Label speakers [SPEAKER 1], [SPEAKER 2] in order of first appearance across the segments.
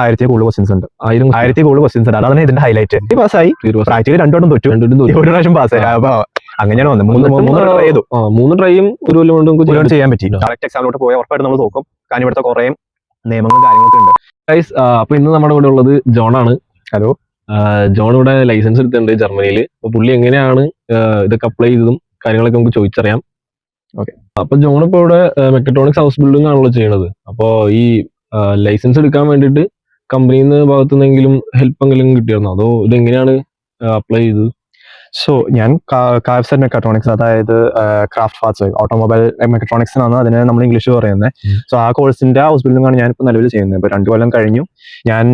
[SPEAKER 1] 1000 കൂടുതൽ ക്വസ്റ്റ്യൻസ് ഉണ്ട്. 1000 കൂടുതൽ ക്വസ്റ്റ്യൻസ് ഉണ്ട്. അതാണ് ഇതിന്റെ ഹൈലൈറ്റ്. പാസ്സായി, പ്രാക്ടിക്കലി 2 വട്ടം തോറ്റു, ഒരു പ്രാവശ്യം പാസ്സായി. അപ്പൊ അങ്ങനെയാണ് വന്നത്. 3 ട്രൈ ചെയ്തു. 3 ട്രൈയും ഒരു കൊല്ലം കൊണ്ട് നമുക്ക് ചെയ്യാൻ പറ്റി. ഡയറക്റ്റ് എക്സാമിലോട്ട് പോയാൽ ഉറപ്പായിട്ട് നമ്മൾ നോക്കും. കാരണം ഇവിടുത്തെ കുറെ നിയമങ്ങളും കാര്യങ്ങളൊക്കെ ഉണ്ട്.
[SPEAKER 2] അപ്പൊ ഇന്ന് നമ്മുടെ കൂടെ ഉള്ളത് ജോണാണ്.
[SPEAKER 1] ഹലോ.
[SPEAKER 2] ജോൺ ഇവിടെ ലൈസൻസ് എടുത്തിട്ടുണ്ട് ജർമ്മനിയിൽ. അപ്പൊ പുള്ളി എങ്ങനെയാണ് ഇതൊക്കെ അപ്ലൈ ചെയ്തതും കാര്യങ്ങളൊക്കെ നമുക്ക് ചോദിച്ചറിയാം.
[SPEAKER 1] ഓക്കെ.
[SPEAKER 2] അപ്പൊ ജോൺ ഇപ്പൊ ഇവിടെ മെക്കട്രോണിക്സ് ഹൗസ് ബിൽഡിംഗ് ആണല്ലോ ചെയ്യണത്. അപ്പൊ ഈ ലൈസൻസ് എടുക്കാൻ വേണ്ടിയിട്ട് കമ്പനിയിൽ നിന്ന് ഭാഗത്തു നിന്നെങ്കിലും ഹെൽപ്പ് എന്തെങ്കിലും കിട്ടിയിരുന്നോ, അതോ ഇതെങ്ങനെയാണ് അപ്ലൈ ചെയ്തത്?
[SPEAKER 1] സോ ഞാൻ കാവ്സെറ്റ് മെക്കട്രോണിക്സ്, അതായത് ക്രാഫ്റ്റ് പാർട്സ് ഓട്ടോമൊബൈൽ മെക്കട്രോണിക്സ് ആണ് അതിന് നമ്മൾ ഇംഗ്ലീഷ് പറയുന്നത്. സോ ആ കോഴ്സിന്റെ ഹൗസ് ബിൽഡിംഗ് ആണ് ഞാനിപ്പോൾ നിലവിൽ ചെയ്യുന്നത്. ഇപ്പോൾ 2 കൊല്ലം കഴിഞ്ഞു. ഞാൻ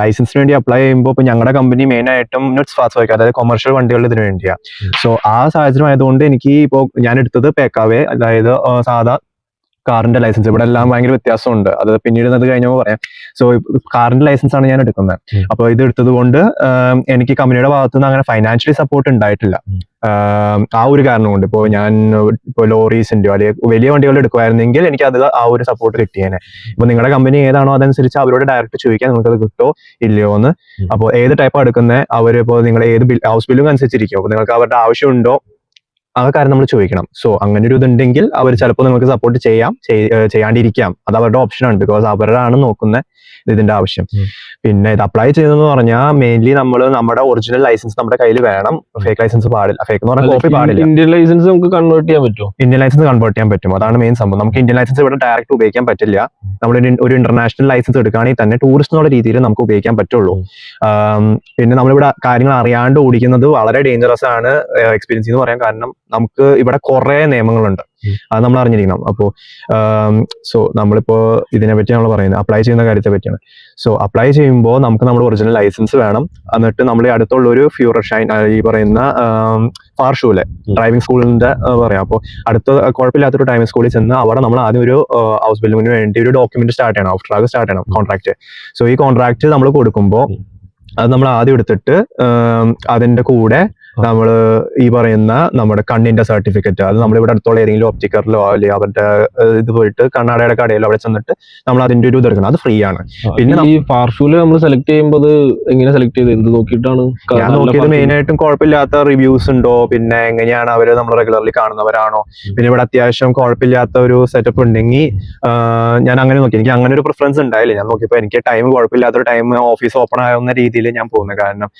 [SPEAKER 1] ലൈസൻസിന് വേണ്ടി അപ്ലൈ ചെയ്യുമ്പോൾ ഇപ്പോൾ ഞങ്ങളുടെ കമ്പനി മെയിൻ ആയിട്ടും നുട്സ് ഫാസ്റ്റ് വയ്ക്കുക, അതായത് കൊമേഴ്ഷ്യൽ വണ്ടികൾ ഇതിന് വേണ്ടിയാണ്. സോ ആ സാഹചര്യം ആയതുകൊണ്ട് എനിക്ക് ഇപ്പോൾ ഞാൻ എടുത്തത് പേക്കാവേ, അതായത് സാധാ കാറിന്റെ ലൈസൻസ്. ഇവിടെ എല്ലാം ഭയങ്കര വ്യത്യാസമുണ്ട്, അത് പിന്നീട് അത് കഴിഞ്ഞപ്പോൾ പറയാം. സോ കാറിന്റെ ലൈസൻസ് ആണ് ഞാൻ എടുക്കുന്നത്. അപ്പോൾ ഇത് എടുത്തത് കൊണ്ട് എനിക്ക് കമ്പനിയുടെ ഭാഗത്തു നിന്ന് അങ്ങനെ ഫൈനാൻഷ്യലി സപ്പോർട്ട് ഉണ്ടായിട്ടില്ല. ആ ഒരു കാരണം കൊണ്ട് ഇപ്പോൾ ലോറീസിന്റെയോ അല്ലെങ്കിൽ വലിയ വണ്ടികൾ എടുക്കുമായിരുന്നെങ്കിൽ എനിക്ക് അത് ആ ഒരു സപ്പോർട്ട് കിട്ടിയേനെ. ഇപ്പൊ നിങ്ങളുടെ കമ്പനി ഏതാണോ അതനുസരിച്ച് അവരോട് ഡയറക്റ്റ് ചോദിക്കാൻ നിങ്ങൾക്കത് കിട്ടോ ഇല്ലയോ എന്ന്. അപ്പോൾ ഏത് ടൈപ്പാണ് എടുക്കുന്നത്, അവരിപ്പോൾ നിങ്ങൾ ഏത് ഹൗസ് ബില്ലും അനുസരിച്ചിരിക്കും. അപ്പോൾ നിങ്ങൾക്ക് അവരുടെ ആവശ്യമുണ്ടോ ആ കാര്യം നമ്മൾ ചോദിക്കണം. സോ അങ്ങനെ ഒരു ഇതുണ്ടെങ്കിൽ അവർ ചിലപ്പോൾ നിങ്ങൾക്ക് സപ്പോർട്ട് ചെയ്യാണ്ടിരിക്കാം. അത് അവരുടെ ഓപ്ഷനാണ്, ബിക്കോസ് അവരാണ് നോക്കുന്നത് ഇതിന്റെ ആവശ്യം. പിന്നെ ഇത് അപ്ലൈ ചെയ്തതെന്ന് പറഞ്ഞാൽ മെയിൻലി നമ്മൾ നമ്മുടെ ഒറിജിനൽ ലൈസൻസ് നമ്മുടെ കയ്യിൽ വേണം. ഫേക്ക് ലൈസൻസ് പാടില്ല. ഫേക്ക് എന്ന് പറഞ്ഞാൽ കോപ്പി പാടില്ല.
[SPEAKER 2] ഇന്ത്യൻ ലൈസൻസ് നമുക്ക് കൺവേർട്ട് ചെയ്യാൻ പറ്റുമോ?
[SPEAKER 1] ഇന്ത്യൻ ലൈസൻസ് കൺവേർട്ട് ചെയ്യാൻ പറ്റും. അതാണ് മെയിൻ സംഭവം. നമുക്ക് ഇന്ത്യൻ ലൈസൻസ് ഇവിടെ ഡയറക്റ്റ് ഉപയോഗിക്കാൻ പറ്റില്ല. നമ്മൾ ഒരു ഇന്റർനാഷണൽ ലൈസൻസ് എടുക്കുകയാണെങ്കിൽ തന്നെ ടൂറിസ്റ്റ് എന്നുള്ള രീതിയിൽ നമുക്ക് ഉപയോഗിക്കാൻ പറ്റുള്ളൂ. പിന്നെ നമ്മളിവിടെ കാര്യങ്ങൾ അറിയാണ്ട് ഓടിക്കുന്നത് വളരെ ഡേഞ്ചറസ് ആണ് എക്സ്പീരിയൻസ് എന്ന് പറയാൻ. കാരണം നമുക്ക് ഇവിടെ കുറെ നിയമങ്ങളുണ്ട്, അത് നമ്മൾ അറിഞ്ഞിരിക്കണം. അപ്പോൾ സോ നമ്മളിപ്പോ ഇതിനെ പറ്റി നമ്മൾ പറയുന്നത് അപ്ലൈ ചെയ്യുന്ന കാര്യത്തെ പറ്റിയാണ്. സോ അപ്ലൈ ചെയ്യുമ്പോൾ നമുക്ക് നമ്മുടെ ഒറിജിനൽ ലൈസൻസ് വേണം. എന്നിട്ട് നമ്മൾ അടുത്തുള്ള ഒരു ഫ്യൂറർ ഷൈൻ, ഈ പറയുന്ന ഫാർഷൂലെ ഡ്രൈവിംഗ് സ്കൂളിന്റെ പറയാം. അപ്പോൾ അടുത്ത കുഴപ്പമില്ലാത്തൊരു ഡ്രൈവിംഗ് സ്കൂളിൽ ചെന്ന് അവിടെ നമ്മൾ ആദ്യം ഒരു ഹൗസ് ബിൽഡിങ്ങിന് വേണ്ടി ഒരു ഡോക്യുമെന്റ് സ്റ്റാർട്ട് ചെയ്യണം, ഓഫ് ട്രാക്ക് സ്റ്റാർട്ട് ചെയ്യണം, കോൺട്രാക്ട്. സോ ഈ കോൺട്രാക്ട് നമ്മൾ കൊടുക്കുമ്പോൾ അത് നമ്മൾ ആദ്യം എടുത്തിട്ട് അതിന്റെ കൂടെ നമ്മൾ ഈ പറയുന്ന നമ്മുടെ കണ്ണിന്റെ സർട്ടിഫിക്കറ്റ്, അത് നമ്മളിവിടെ അടുത്തുള്ള ഏതെങ്കിലും ഒപ്റ്റിക്കറിലോ അല്ലെങ്കിൽ അവരുടെ ഇത് പോയിട്ട് കണ്ണാടയുടെ കടയിലോ അവിടെ ചെന്നിട്ട് നമ്മൾ അതിന്റെ ഒരു ഇത് എടുക്കണം. അത് ഫ്രീ ആണ്.
[SPEAKER 2] പിന്നെ ഈ ഫാർഷൂല് നമ്മൾ സെലക്ട് ചെയ്യുമ്പോൾ എങ്ങനെ സെലക്ട് ചെയ്ത് എന്ത് നോക്കിയിട്ടാണ്?
[SPEAKER 1] ഞാൻ നോക്കിയത് മെയിൻ ആയിട്ടും കുഴപ്പമില്ലാത്ത റിവ്യൂസ് ഉണ്ടോ, പിന്നെ എങ്ങനെയാണ് അവര് നമ്മൾ റെഗുലർലി കാണുന്നവരാണോ, പിന്നെ ഇവിടെ അത്യാവശ്യം കുഴപ്പമില്ലാത്ത ഒരു സെറ്റപ്പ് ഉണ്ടെങ്കിൽ ഞാൻ അങ്ങനെ നോക്കി. എനിക്ക് അങ്ങനെ ഒരു പ്രിഫറൻസ് ഉണ്ടായില്ല. ഞാൻ നോക്കിയപ്പോൾ എനിക്ക് ടൈം കുഴപ്പമില്ലാത്തൊരു ടൈം ഓഫീസ് ഓപ്പൺ ആവുന്ന രീതിയിൽ ഞാൻ പോകുന്നത്. കാരണം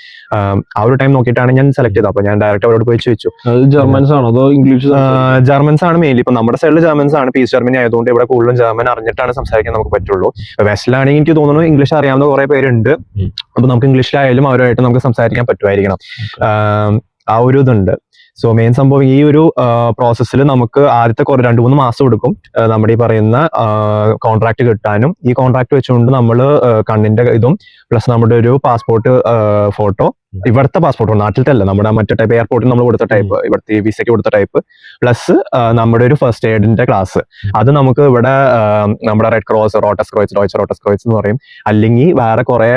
[SPEAKER 1] ആ ഒരു ടൈം നോക്കിയിട്ടാണ് ഞാൻ സെലക്ട് ചെയ്തത്. അപ്പൊ ഞാൻ ഡയറക്റ്റ് അവരോട് പോയി ചോദിച്ചു.
[SPEAKER 2] ജർമ്മൻസ് ആണോ അതോ ഇംഗ്ലീഷ്?
[SPEAKER 1] ജർമ്മൻസ് ആണ് മെയിൻലി. ഇപ്പൊ നമ്മുടെ സൈഡിൽ ജർമ്മൻസ് ആണ്. പീസ് ജർമ്മനി ആയതുകൊണ്ട് ഇവിടെ കൂടുതലും ജർമ്മൻ അറിഞ്ഞിട്ടാണ് സംസാരിക്കാൻ നമുക്ക് പറ്റുള്ളൂ. വെസ്റ്റിലാണെങ്കിൽ എനിക്ക് തോന്നുന്നു ഇംഗ്ലീഷ് അറിയാവുന്ന കുറെ പേരുണ്ട്. അപ്പൊ നമുക്ക് ഇംഗ്ലീഷിലായാലും അവരുമായിട്ട് നമുക്ക് സംസാരിക്കാൻ പറ്റുമായിരിക്കണം. ആ ഒരു ഇതുണ്ട്. സോ മെയിൻ സംഭവം ഈ ഒരു പ്രോസസ്സിൽ നമുക്ക് ആദ്യത്തെ 2-3 മാസം എടുക്കും നമ്മുടെ ഈ പറയുന്ന കോൺട്രാക്ട് കിട്ടാനും. ഈ കോൺട്രാക്ട് വെച്ചുകൊണ്ട് നമ്മൾ കണ്ണിന്റെ ഇതും പ്ലസ് നമ്മുടെ ഒരു പാസ്പോർട്ട് ഫോട്ടോ, ഇവിടുത്തെ പാസ്പോർട്ട്, നാട്ടിലത്തെ അല്ല, നമ്മുടെ മറ്റേ ടൈപ്പ് എയർപോർട്ടിൽ നമ്മൾ കൊടുത്ത ടൈപ്പ്, ഇവിടുത്തെ വിസയ്ക്ക് കൊടുത്ത ടൈപ്പ്, പ്ലസ് നമ്മുടെ ഒരു ഫസ്റ്റ് എയ്ഡിന്റെ ക്ലാസ്. അത് നമുക്ക് ഇവിടെ നമ്മുടെ റെഡ് ക്രോസ്, റോട്ടസ് ക്രോയ്സ് എന്ന് പറയും. അല്ലെങ്കിൽ വേറെ കുറെ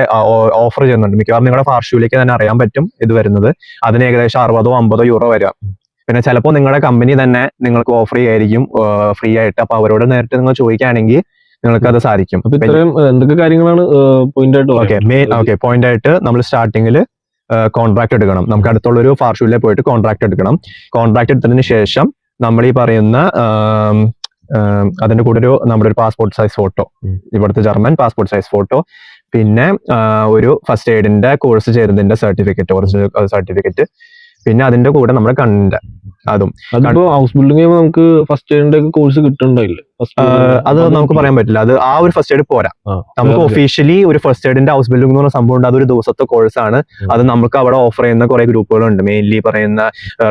[SPEAKER 1] ഓഫർ ചെയ്യുന്നുണ്ട്. മിക്കവാറും നിങ്ങളുടെ ഫാർഷൂലേക്ക് തന്നെ അറിയാൻ പറ്റും ഇത് വരുന്നത്. അതിന് ഏകദേശം 60-50 യൂറോ വരാം. പിന്നെ ചിലപ്പോൾ നിങ്ങളുടെ കമ്പനി തന്നെ നിങ്ങൾക്ക് ഓഫർ ചെയ്യായിരിക്കും ഫ്രീ ആയിട്ട്. അപ്പൊ അവരോട് നേരിട്ട് നിങ്ങൾ ചോദിക്കുകയാണെങ്കിൽ നിങ്ങൾക്ക് അത് സാധിക്കും.
[SPEAKER 2] എന്തൊക്കെ കാര്യങ്ങളാണ് പോയിന്റ് ആയിട്ട്?
[SPEAKER 1] പോയിന്റ് ആയിട്ട് നമ്മൾ സ്റ്റാർട്ടിങ്ങിൽ കോൺട്രാക്ട് എടുക്കണം. നമുക്ക് അടുത്തുള്ള ഒരു ഫാർഷൂലിൽ പോയിട്ട് കോൺട്രാക്ട് എടുക്കണം. കോൺട്രാക്ട് എടുത്തതിന് ശേഷം നമ്മൾ ഈ പറയുന്ന അതിന്റെ കൂടെ നമ്മുടെ ഒരു പാസ്പോർട്ട് സൈസ് ഫോട്ടോ, ഇവിടുത്തെ ജർമ്മൻ പാസ്പോർട്ട് സൈസ് ഫോട്ടോ, പിന്നെ ഒരു ഫസ്റ്റ് എയ്ഡിന്റെ കോഴ്സ് ചെയ്തതിന്റെ സർട്ടിഫിക്കറ്റ്, ഒറിജിനൽ സർട്ടിഫിക്കറ്റ്, പിന്നെ അതിന്റെ കൂടെ നമ്മുടെ കണ്ണിന്റെ അതും.
[SPEAKER 2] ഹൗസ് ബിൽഡിംഗ് നമുക്ക് ഫസ്റ്റ് എയ്ഡിന്റെ കോഴ്സ് കിട്ടുന്നുണ്ടായില്ലേ?
[SPEAKER 1] അത് നമുക്ക് പറയാൻ പറ്റില്ല. അത് ആ ഒരു ഫസ്റ്റ് എയ്ഡ് പോരാ. നമുക്ക് ഒഫീഷ്യലി ഒരു ഫസ്റ്റ് എയ്ഡിന്റെ ഹൗസ് ബിൽഡിംഗ് എന്ന് പറഞ്ഞ സംഭവം ഉണ്ട്. അതൊരു ദിവസത്തെ കോഴ്സാണ്. അത് നമുക്ക് അവിടെ ഓഫർ ചെയ്യുന്ന കുറെ ഗ്രൂപ്പുകളുണ്ട്. മെയിൻലി പറയുന്ന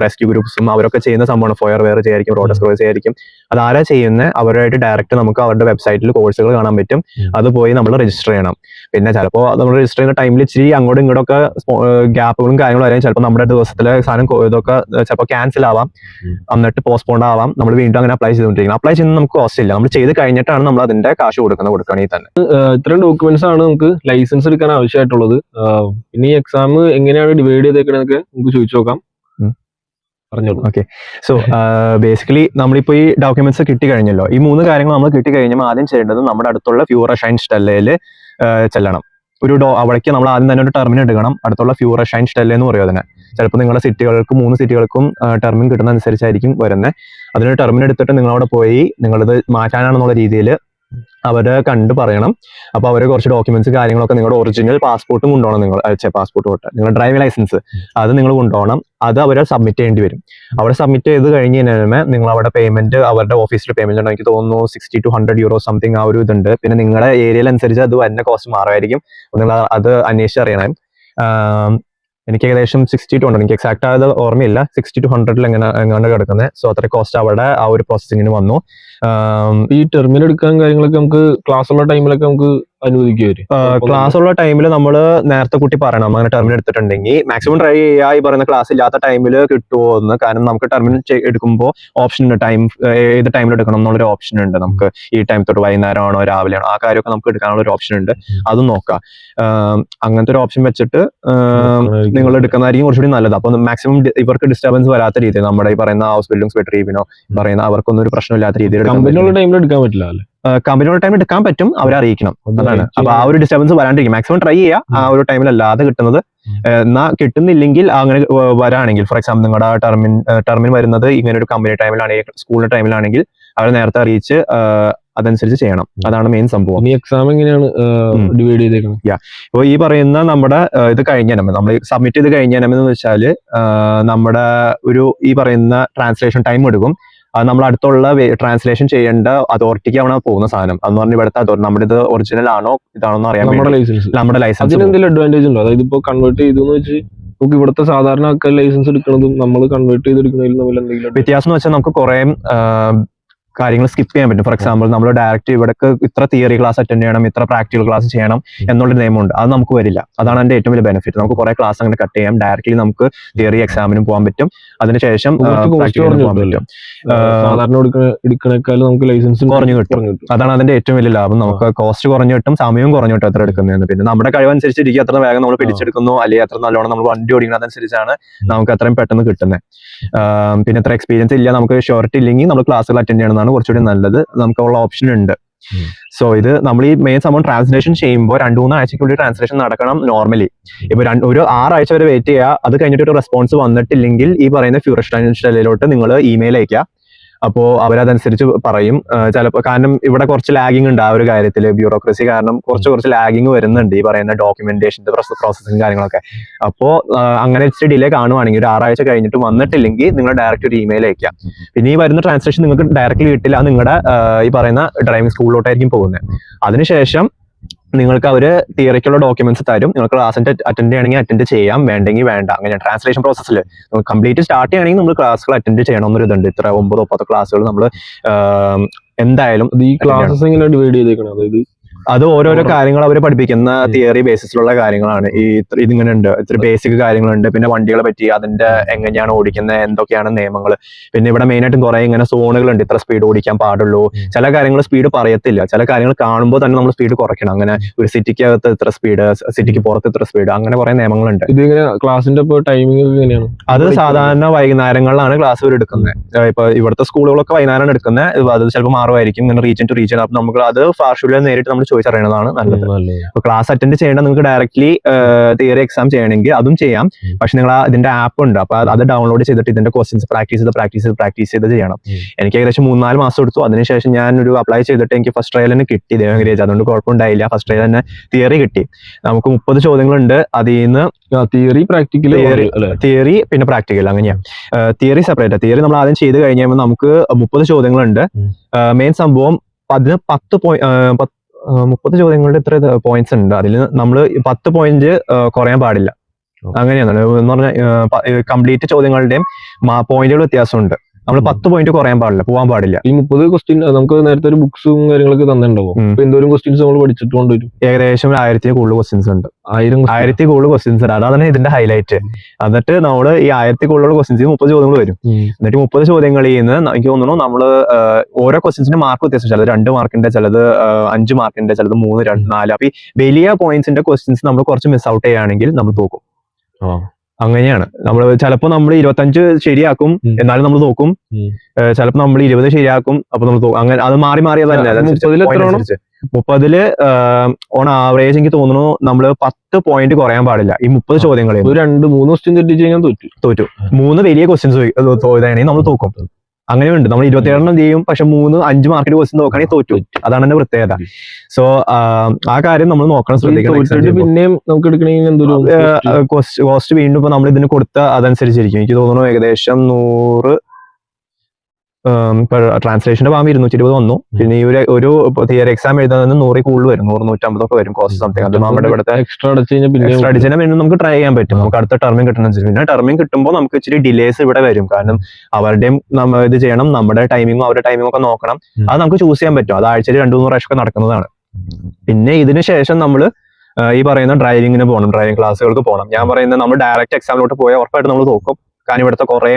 [SPEAKER 1] റെസ്ക്യൂ ഗ്രൂപ്പ്സും അവരൊക്കെ ചെയ്യുന്ന സംഭവമാണ്. ഫയർ വെയർ ചെയ്യായിരിക്കും, റോഡസ് ക്രോയ്സ് ചെയ്യായിരിക്കും. അതാരാ ചെയ്യുന്നത് അവരുമായിട്ട് ഡയറക്റ്റ് നമുക്ക് അവരുടെ വെബ്സൈറ്റിൽ കോഴ്സുകൾ കാണാൻ പറ്റും. അത് പോയി നമ്മൾ രജിസ്റ്റർ ചെയ്യണം. പിന്നെ ചിലപ്പോൾ നമ്മൾ രജിസ്റ്റർ ചെയ്യുന്ന ടൈമിൽ ഇച്ചിരി അങ്ങോട്ടും ഇങ്ങോട്ടൊക്കെ ഗ്യാപ്പുകളും കാര്യങ്ങളും വരാം. ചിലപ്പോൾ നമ്മുടെ ദിവസത്തിലെ സാധനം ഇതൊക്കെ ചിലപ്പോൾ ക്യാൻസൽ ആവാം, എന്നിട്ട് പോസ്റ്റ്പോണ്ട് ആവാം. നമ്മൾ വീണ്ടും അങ്ങനെ അപ്ലൈ ചെയ്തുകൊണ്ടിരിക്കണം. അപ്ലൈ ചെയ്യുന്നത് നമുക്ക് കോസ്റ്റ് ഇല്ല. നമ്മൾ ചെയ്ത് കഴിഞ്ഞിട്ടാണ് നമ്മൾ അതിന്റെ കാശ് കൊടുക്കുകയാണെങ്കിൽ തന്നെ.
[SPEAKER 2] ഇത്രയും ഡോക്യുമെന്റ്സ് ആണ് നമുക്ക് ലൈസൻസ് എടുക്കാൻ ആവശ്യമായിട്ടുള്ളത്. പിന്നെ ഈ എക്സാം എങ്ങനെയാണ് ഡിവൈഡ് ചെയ്തേക്കണതൊക്കെ നമുക്ക് ചോദിച്ചു നോക്കാം. പറഞ്ഞോളൂ.
[SPEAKER 1] ഓക്കെ. സോ ബേസിക്കലി നമ്മളിപ്പോൾ ഈ ഡോക്യുമെന്റ്സ് കിട്ടി കഴിഞ്ഞല്ലോ. ഈ 3 കാര്യങ്ങൾ നമ്മൾ കിട്ടി കഴിഞ്ഞാൽ ആദ്യം ചെയ്യേണ്ടത് നമ്മുടെ അടുത്തുള്ള ഫ്യൂറർ ഷൈൻ സ്റ്റെല്ലയിൽ ചെല്ലണം. അവിടേക്ക് നമ്മൾ ആദ്യം തന്നെ ഒരു ടെർമിൻ എടുക്കണം. അടുത്തുള്ള ഫ്യൂറഷൈൻ സ്റ്റെല്ല എന്ന് പറയും അതിനെ. ചിലപ്പോൾ നിങ്ങളുടെ സിറ്റികൾക്ക് 3 സിറ്റികൾക്കും ടെർമിൻ കിട്ടുന്ന അനുസരിച്ചായിരിക്കും വരുന്നത്. അതിനൊരു ടെർമിൻ എടുത്തിട്ട് നിങ്ങളവിടെ പോയി നിങ്ങളിത് മാറ്റാനാണെന്നുള്ള രീതിയിൽ അവര് കണ്ട് പറയണം. അപ്പൊ അവര് കുറച്ച് ഡോക്യുമെന്റ്സ് കാര്യങ്ങളൊക്കെ നിങ്ങളുടെ ഒറിജിനൽ പാസ്പോർട്ടും കൊണ്ടുപോകണം. നിങ്ങളുടെ ഡ്രൈവിംഗ് ലൈസൻസ് അത് നിങ്ങൾ കൊണ്ടുപോകണം. അത് അവരെ സബ്മിറ്റ് ചെയ്യേണ്ടി വരും. അവിടെ സബ്മിറ്റ് ചെയ്ത് കഴിഞ്ഞ് കഴിഞ്ഞാൽ നിങ്ങൾ അവിടെ പേയ്മെന്റ് അവരുടെ ഓഫീസിൽ പേയ്മെന്റ് ഉണ്ടോ എനിക്ക് തോന്നുന്നു 60 to 100 euro സംതിങ് ആ ഒരു ഇതുണ്ട്. പിന്നെ നിങ്ങളുടെ ഏരിയയിൽ അനുസരിച്ച് അത് വരുന്ന കോസ്റ്റ് മാറുമായിരിക്കും. നിങ്ങൾ അത് അന്വേഷിച്ചറിയണം. എനിക്ക് ഏകദേശം 60 to 100, എനിക്ക് എക്സാക്ട് ആയത് ഓർമ്മയില്ല, 60 to 100 എങ്ങാണ്ട് കിടക്കുന്നത്. സോ അത്ര കോസ്റ്റ് അവിടെ ആ ഒരു പ്രോസസ്സിങ്ങിന് വന്നു.
[SPEAKER 2] ഈ ടെർമിനൽ എടുക്കാൻ കാര്യങ്ങളൊക്കെ നമുക്ക് ക്ലാസ് ഉള്ള ടൈമിലൊക്കെ നമുക്ക് അനുവദിക്കുവരും.
[SPEAKER 1] ക്ലാസ് ഉള്ള ടൈമിൽ നമ്മൾ നേരത്തെ കുട്ടി പറയണം അങ്ങനെ ടെർമിനൽ എടുത്തിട്ടുണ്ടെങ്കിൽ മാക്സിമം ട്രൈ ചെയ്യുക. ഈ പറയുന്ന ക്ലാസ് ഇല്ലാത്ത ടൈമിൽ കിട്ടുമോ എന്ന്. കാരണം നമുക്ക് ടെർമിനൽ എടുക്കുമ്പോൾ ഓപ്ഷൻ ഉണ്ട്, ഏത് ടൈമിൽ എടുക്കണം എന്നുള്ളൊരു ഓപ്ഷൻ ഉണ്ട്. നമുക്ക് ഈ ടൈം തൊട്ട് വൈകുന്നേരമാണോ രാവിലെയാണോ ആ കാര്യമൊക്കെ നമുക്ക് എടുക്കാനുള്ള ഒരു ഓപ്ഷൻ ഉണ്ട്. അതും നോക്കാം. അങ്ങനത്തെ ഒരു ഓപ്ഷൻ വെച്ചിട്ട് നിങ്ങൾ എടുക്കുന്നതായിരിക്കും കുറച്ചുകൂടി നല്ലത്. അപ്പൊ മാക്സിമം ഇവർക്ക് ഡിസ്റ്റർബൻസ് വരാത്ത രീതിയിൽ നമ്മുടെ ഈ പറയുന്ന ഹൗസ് ബിൽഡിംഗ്സ് ബെറ്ററീവിനോ പറയുന്ന അവർക്കൊന്നും ഒരു പ്രശ്നമില്ലാത്ത രീതിയിൽ
[SPEAKER 2] കമ്പനിയുള്ള ടൈമിൽ എടുക്കാൻ പറ്റില്ല അല്ലേ?
[SPEAKER 1] കമ്പനിയുടെ ടൈം എടുക്കാൻ പറ്റും, അവരെ അറിയിക്കണം. അതാണ്. അപ്പൊ ആ ഒരു ഡിസ്റ്റർബൻസ് വരാണ്ടിരിക്കും. മാക്സിമം ട്രൈ ചെയ്യുക ആ ഒരു ടൈമിലല്ലാതെ കിട്ടുന്നത്. എന്നാ കിട്ടുന്നില്ലെങ്കിൽ അങ്ങനെ വരാണെങ്കിൽ, ഫോർ എക്സാമ്പിൾ നിങ്ങളുടെ ടെർമിൻ വരുന്നത് ഇങ്ങനെ ഒരു കമ്പനി ടൈമിലാണെങ്കിൽ സ്കൂളിന്റെ ടൈമിലാണെങ്കിൽ അവരെ നേരത്തെ അറിയിച്ച് അതനുസരിച്ച് ചെയ്യണം. അതാണ് മെയിൻ സംഭവം.
[SPEAKER 2] എക്സാം എങ്ങനെയാണ് ഡിവൈഡ് ചെയ്തേക്കുന്നത്?
[SPEAKER 1] ഇപ്പോൾ ഈ പറയുന്ന നമ്മുടെ ഇത് കഴിഞ്ഞാൽ നമ്മൾ സബ്മിറ്റ് ചെയ്ത് കഴിഞ്ഞാൽ എന്ന് വെച്ചാൽ നമ്മുടെ ഒരു ഈ പറയുന്ന ട്രാൻസ്ലേഷൻ ടൈം എടുക്കും. അത് നമ്മൾ അടുത്തുള്ള ട്രാൻസ്ലേഷൻ ചെയ്യേണ്ട അതോറിറ്റിക്ക് ആണ് പോകുന്ന സാധനം. അതെന്ന് പറഞ്ഞാൽ ഇവിടുത്തെ നമ്മുടെ ഇത് ഒറിജിനൽ ആണോ ഇതാണോ അറിയാൻ നമ്മുടെ ലൈസൻസ്
[SPEAKER 2] എന്തെങ്കിലും അഡ്വാൻറ്റേജ് ഉണ്ടോ? അതായത് ഇപ്പോൾ കൺവേർട്ട് ചെയ്തു വെച്ച് നമുക്ക് ഇവിടുത്തെ സാധാരണ ആൾക്കാർ ലൈസൻസ് എടുക്കുന്നതും നമ്മൾ കൺവേർട്ട് ചെയ്തെടുക്കുന്നതിലും തമ്മിൽ എന്തെങ്കിലും
[SPEAKER 1] വ്യത്യാസം എന്ന് വെച്ചാൽ നമുക്ക് കുറെ കാര്യങ്ങൾ സ്കിപ്പ് ചെയ്യാൻ പറ്റും. ഫോർ എക്സാമ്പിൾ നമ്മൾ ഡയറക്റ്റ് ഇവിടേക്ക് ഇത്ര തിയറി ക്ലാസ് അറ്റൻഡ് ചെയ്യണം, ഇത്ര പ്രാക്ടിക്കൽ ക്ലാസ് ചെയ്യണം എന്നുള്ളൊരു നിയമമുണ്ട്. അത് നമുക്ക് വരില്ല. അതാണ് അതിന്റെ ഏറ്റവും വലിയ ബെനിഫിറ്റ്. നമുക്ക് കുറെ ക്ലാസ് അങ്ങനെ കട്ട് ചെയ്യാം. ഡയറക്റ്റ്ലി നമുക്ക് തിയറി എക്സാമിനും പോകാൻ പറ്റും. അതിനുശേഷം
[SPEAKER 2] സാധാരണ എടുക്കണേക്കാളും നമുക്ക് ലൈസൻസ്
[SPEAKER 1] കുറഞ്ഞു കിട്ടും. അതാണ് അതിന്റെ ഏറ്റവും വലിയ ലാഭം. നമുക്ക് കോസ്റ്റ് കുറഞ്ഞു കിട്ടും, സമയവും കുറഞ്ഞു കിട്ടും എത്ര എടുക്കുന്നതെന്ന്. പിന്നെ നമ്മുടെ കഴിവനുസരിച്ചിരിക്കും എത്ര വേഗം നമ്മൾ പിടിച്ചെടുക്കുന്നു, അല്ലെങ്കിൽ എത്ര നല്ലോണം നമ്മൾ വണ്ടി ഓടിക്കുന്നതനുസരിച്ചാണ് നമുക്ക് അത്രയും പെട്ടെന്ന് കിട്ടുന്നത്. പിന്നെ എത്ര എക്സ്പീരിയൻസ് ഇല്ല, നമുക്ക് ഷോർട്ട് ഇല്ലെങ്കിൽ നമ്മൾ ക്ലാസ്സുകൾ അറ്റൻഡ് ചെയ്യണം കുറച്ചുകൂടി നല്ലത്. നമുക്കുള്ള ഓപ്ഷൻ ഉണ്ട്. സോ ഇത് നമ്മൾ ഈ മെയിൻ സംഭവം ട്രാൻസ്ലേഷൻ ചെയ്യുമ്പോൾ 2-3 ആഴ്ചക്കുള്ളിൽ ട്രാൻസ്ലേഷൻ നടക്കണം നോർമലി. ഇപ്പൊ ഒരു 6 ആഴ്ച വരെ വെയിറ്റ് ചെയ്യുക. അത് കഴിഞ്ഞിട്ട് ഒരു റെസ്പോൺസ് വന്നിട്ടില്ലെങ്കിൽ ഈ പറയുന്ന ഫ്യൂറസ്റ്റൈനിലോട്ട് നിങ്ങൾ ഇമെയിൽ അയക്കുക. അപ്പോൾ അവരതനുസരിച്ച് പറയും. ചിലപ്പോൾ കാരണം ഇവിടെ കുറച്ച് ലാഗിങ് ഉണ്ട് ആ ഒരു കാര്യത്തിൽ. ബ്യൂറോക്രസി കാരണം കുറച്ച് ലാഗിങ് വരുന്നുണ്ട് ഈ പറയുന്ന ഡോക്യുമെന്റേഷന്റെ പ്രോസസ്സിങ് കാര്യങ്ങളൊക്കെ. അപ്പോൾ അങ്ങനെ ഇച്ചിരി ഡിലേ കാണുവാണെങ്കിൽ ഒരു 6 ആഴ്ച കഴിഞ്ഞിട്ട് വന്നിട്ടില്ലെങ്കിൽ നിങ്ങൾ ഡയറക്റ്റ് ഒരു ഇമെയിൽ അയക്കുക. പിന്നെ ഈ വരുന്ന ട്രാൻസ്ലേഷൻ നിങ്ങൾക്ക് ഡയറക്റ്റ്ലി കിട്ടില്ല. അത് നിങ്ങളുടെ ഈ പറയുന്ന ഡ്രൈവിംഗ് സ്കൂളിലോട്ടായിരിക്കും പോകുന്നത്. അതിനുശേഷം നിങ്ങൾക്ക് അവര് തിയറിക്കുള്ള ഡോക്യുമെന്റ്സ് തരും. നിങ്ങൾക്ക് ക്ലാസ് അറ്റൻഡ് ചെയ്യണമെങ്കിൽ അറ്റൻഡ് ചെയ്യാം, വേണ്ടെങ്കിൽ വേണ്ട. അങ്ങനെ ട്രാൻസ്ലേഷൻ പ്രോസസ്സിൽ കംപ്ലീറ്റ് സ്റ്റാർട്ട് ചെയ്യണമെങ്കിൽ നമ്മൾ ക്ലാസ്സുകൾ അറ്റൻഡ് ചെയ്യണം എന്നൊരു ഇതുണ്ട്. ഇത്ര 9-10 ക്ലാസ്സുകൾ നമ്മൾ എന്തായാലും
[SPEAKER 2] ഈ ക്ലാസ്സസ് എങ്ങനെ ഡിവൈഡ് ചെയ്തേക്കണം? അതായത്
[SPEAKER 1] അത് ഓരോരോ കാര്യങ്ങൾ അവർ പഠിപ്പിക്കുന്ന തിയറി ബേസിസിലുള്ള കാര്യങ്ങളാണ്. ഇതിങ്ങനെ ഉണ്ട്, ഇത്ര ബേസിക് കാര്യങ്ങളുണ്ട്. പിന്നെ വണ്ടികളെ പറ്റി, അതിന്റെ എങ്ങനെയാണ് ഓടിക്കുന്നത്, എന്തൊക്കെയാണ് നിയമങ്ങൾ. പിന്നെ ഇവിടെ മെയിൻ ആയിട്ടും കുറെ ഇങ്ങനെ സോണുകളുണ്ട്. ഇത്ര സ്പീഡ് ഓടിക്കാൻ പാടുള്ളൂ. ചില കാര്യങ്ങൾ സ്പീഡ് പറയത്തില്ല. ചില കാര്യങ്ങൾ കാണുമ്പോൾ തന്നെ നമ്മൾ സ്പീഡ് കുറയ്ക്കണം. അങ്ങനെ ഒരു സിറ്റിക്ക് അകത്ത് ഇത്ര സ്പീഡ്, സിറ്റിക്ക് പുറത്ത് ഇത്ര സ്പീഡ്, അങ്ങനെ കുറെ നിയമങ്ങളുണ്ട്.
[SPEAKER 2] ഇതിങ്ങനെ ക്ലാസിന്റെ ടൈമിംഗ് എങ്ങനെയാണ്?
[SPEAKER 1] അത് സാധാരണ വൈകുന്നേരങ്ങളിലാണ് ക്ലാസ് എടുക്കുന്നത്. ഇപ്പൊ ഇവിടുത്തെ സ്കൂളുകളൊക്കെ വൈകുന്നേരമാണ് എടുക്കുന്നത്. അത് ചിലപ്പോൾ മാറുമായിരിക്കും, ഇങ്ങനെ റീജിയൻ ടു റീജിയൻ. അപ്പൊ നമുക്ക് അത് ഫാർഷൂലിൽ നേരിട്ട് നമ്മൾ ചോദിച്ചറിയണതാണ് നല്ലത്. അപ്പൊ ക്ലാസ് അറ്റൻഡ് ചെയ്യേണ്ട നിങ്ങൾക്ക് ഡയറക്ട്ലി തിയറി എക്സാം ചെയ്യണമെങ്കിൽ അതും ചെയ്യാം. പക്ഷെ നിങ്ങൾ ഇതിന്റെ ആപ്പ് ഉണ്ട്, അപ്പൊ അത് ഡൗൺലോഡ് ചെയ്തിട്ട് ഇതിന്റെ ക്വസ്റ്റ്യൻസ് പ്രാക്ടീസ് ചെയ്ത് ചെയ്യണം. എനിക്ക് ഏകദേശം 3-4 മാസം എടുത്തു. അതിനുശേഷം ഞാൻ ഒരു അപ്ലൈ ചെയ്തിട്ട് എനിക്ക് ഫസ്റ്റ് ട്രയൽ തന്നെ കിട്ടി ദേവഗിരി. അതുകൊണ്ട് കുഴപ്പമുണ്ടായില്ല. ഫസ്റ്റ് ട്രയൽ തന്നെ തിയറി കിട്ടി. നമുക്ക് 30 ചോദ്യങ്ങളുണ്ട്. അതിൽ നിന്ന് തിയറി പിന്നെ പ്രാക്ടിക്കൽ അങ്ങനെയാ. Theory separate. തിയറി നമ്മൾ ആദ്യം ചെയ്ത് കഴിഞ്ഞാൽ നമുക്ക് 30 ചോദ്യങ്ങളുണ്ട്. മെയിൻ സംഭവം 30 ചോദ്യങ്ങളുടെ ഇത്ര പോയിന്റ്സ് ഉണ്ട്. അതിൽ നമ്മൾ 10 പോയിന്റ് കുറയാൻ പാടില്ല. അങ്ങനെയാണ് എന്ന് പറഞ്ഞാൽ കംപ്ലീറ്റ് ചോദ്യങ്ങളുടെയും പോയിന്റുകൾ വ്യത്യാസമുണ്ട്. നമ്മൾ 10 പോയിന്റ് കുറയാൻ പാടില്ല, പോകാൻ പാടില്ല.
[SPEAKER 2] ഈ 30 ക്വസ്റ്റ്യൻ നമുക്ക് നേരത്തെ ഒരു ബുക്സും കാര്യങ്ങളൊക്കെ തന്നിട്ടുണ്ടാവും. എന്തോരം ക്വസ്റ്റ്യൻസ് നമ്മൾ പഠിച്ചിട്ടുണ്ട്?
[SPEAKER 1] ഏകദേശം 1000 കൂടുതൽ ക്വസ്റ്റ്യൻസ് ഉണ്ട്. 1000 കൂടുതൽ ക്വസ്റ്റ്യൻസ് ഉണ്ട്. അതാണ് ഇതിന്റെ ഹൈലൈറ്റ്. എന്നിട്ട് നമ്മൾ ഈ 1000 കൂടുതലുള്ള ക്വസ്റ്റ്യൻസ് 30 ചോദ്യങ്ങൾ വരും. എന്നിട്ട് 30 ചോദ്യങ്ങളിൽ നിന്ന് എനിക്ക് തോന്നുന്നു നമ്മള് ഓരോ ക്വസ്റ്റ്യൻസിന്റെ മാർക്ക് വ്യത്യാസം. ചിലത് 2 മാർക്കിന്റെ, ചിലത് 5 മാർക്കിന്റെ, ചിലത് 3, 2, 4. അപ്പൊ ഈ വലിയ പോയിന്റ്സിന്റെ ക്വസ്റ്റ്യൻസ് നമ്മൾ കുറച്ച് മിസ് ഔട്ട് ചെയ്യുകയാണെങ്കിൽ നമ്മൾ തോക്കും. അങ്ങനെയാണ്. നമ്മൾ ചിലപ്പോൾ നമ്മൾ 25 ശരിയാക്കും, എന്നാലും നമ്മൾ നോക്കും. ചിലപ്പോൾ നമ്മൾ 20 ശരിയാക്കും, അപ്പൊ നമ്മൾ അങ്ങനെ അത് മാറി തന്നെ. 30 ഓൺ ആവറേജ് എനിക്ക് തോന്നുന്നു നമ്മൾ 10 പോയിന്റ് കുറയാൻ പാടില്ല ഈ 30 ചോദ്യങ്ങളിൽ.
[SPEAKER 2] ഒരു 2-3 ക്വസ്റ്റ്യൻ തെറ്റിച്ച് കഴിഞ്ഞാൽ തോറ്റു.
[SPEAKER 1] 3 വലിയ ക്വസ്റ്റ്യൻസ് തോന്നുകയാണെങ്കിൽ നമ്മൾ തോക്കും. അങ്ങനെയുണ്ട്. നമ്മൾ 27 ചെയ്യും, പക്ഷെ 3-5 മാർക്കിന്റെ ക്വസ്റ്റ്യൻ നോക്കുകയാണെങ്കിൽ തോറ്റു. അതാണ് എന്റെ പ്രത്യേകത. സോ ആ കാര്യം നമ്മൾ നോക്കണം, ശ്രദ്ധിക്കണം.
[SPEAKER 2] പിന്നെയും നമുക്ക് എടുക്കണമെങ്കിൽ
[SPEAKER 1] കോസ്റ്റ് വീണ്ടും ഇപ്പൊ നമ്മൾ ഇതിന് കൊടുത്ത അതനുസരിച്ചിരിക്കും. എനിക്ക് തോന്നുന്നു ഏകദേശം 100 ട്രാൻസ്ലേഷന്റെ ഭാഗം 220 വന്നു. പിന്നെ ഈ ഒരു തിയറി എക്സാം എഴുതുന്നതിന് 100 കൂടുതൽ വരും, 100-150 വരും കോസ്റ്റ് സംതിങ്. അത് നമ്മുടെ ഇവിടുത്തെ
[SPEAKER 2] എക്സ്ട്രാ അടിച്ചാൽ
[SPEAKER 1] പിന്നെ നമുക്ക് ട്രൈ ചെയ്യാൻ പറ്റും. നമുക്ക് അടുത്ത ടർമിംഗ് കിട്ടുന്ന പിന്നെ ടർമിംഗ് കിട്ടുമ്പോൾ നമുക്ക് ഇച്ചിരി ഡിലേസ് ഇവിടെ വരും. കാരണം അവരുടെയും ഇത് ചെയ്യണം, നമ്മുടെ ടൈമിങ്ങും അവരുടെ ടൈമിങ്ങും ഒക്കെ നോക്കണം. അത് നമുക്ക് ചൂസ് ചെയ്യാൻ പറ്റും. അത് ആഴ്ചയിൽ 2-3 പ്രാവശ്യമൊക്കെ നടക്കുന്നതാണ്. പിന്നെ ഇതിന് ശേഷം നമ്മൾ ഈ പറയുന്ന ഡ്രൈവിങ്ങിന് പോകണം, ഡ്രൈവിംഗ് ക്ലാസ്സുകൾക്ക് പോകണം. ഞാൻ പറയുന്നത് നമ്മൾ ഡയറക്റ്റ് എക്സാമിലോട്ട് പോയാൽ ഉറപ്പായിട്ട് നമ്മൾ നോക്കും. കാരണം ഇവിടുത്തെ കുറേ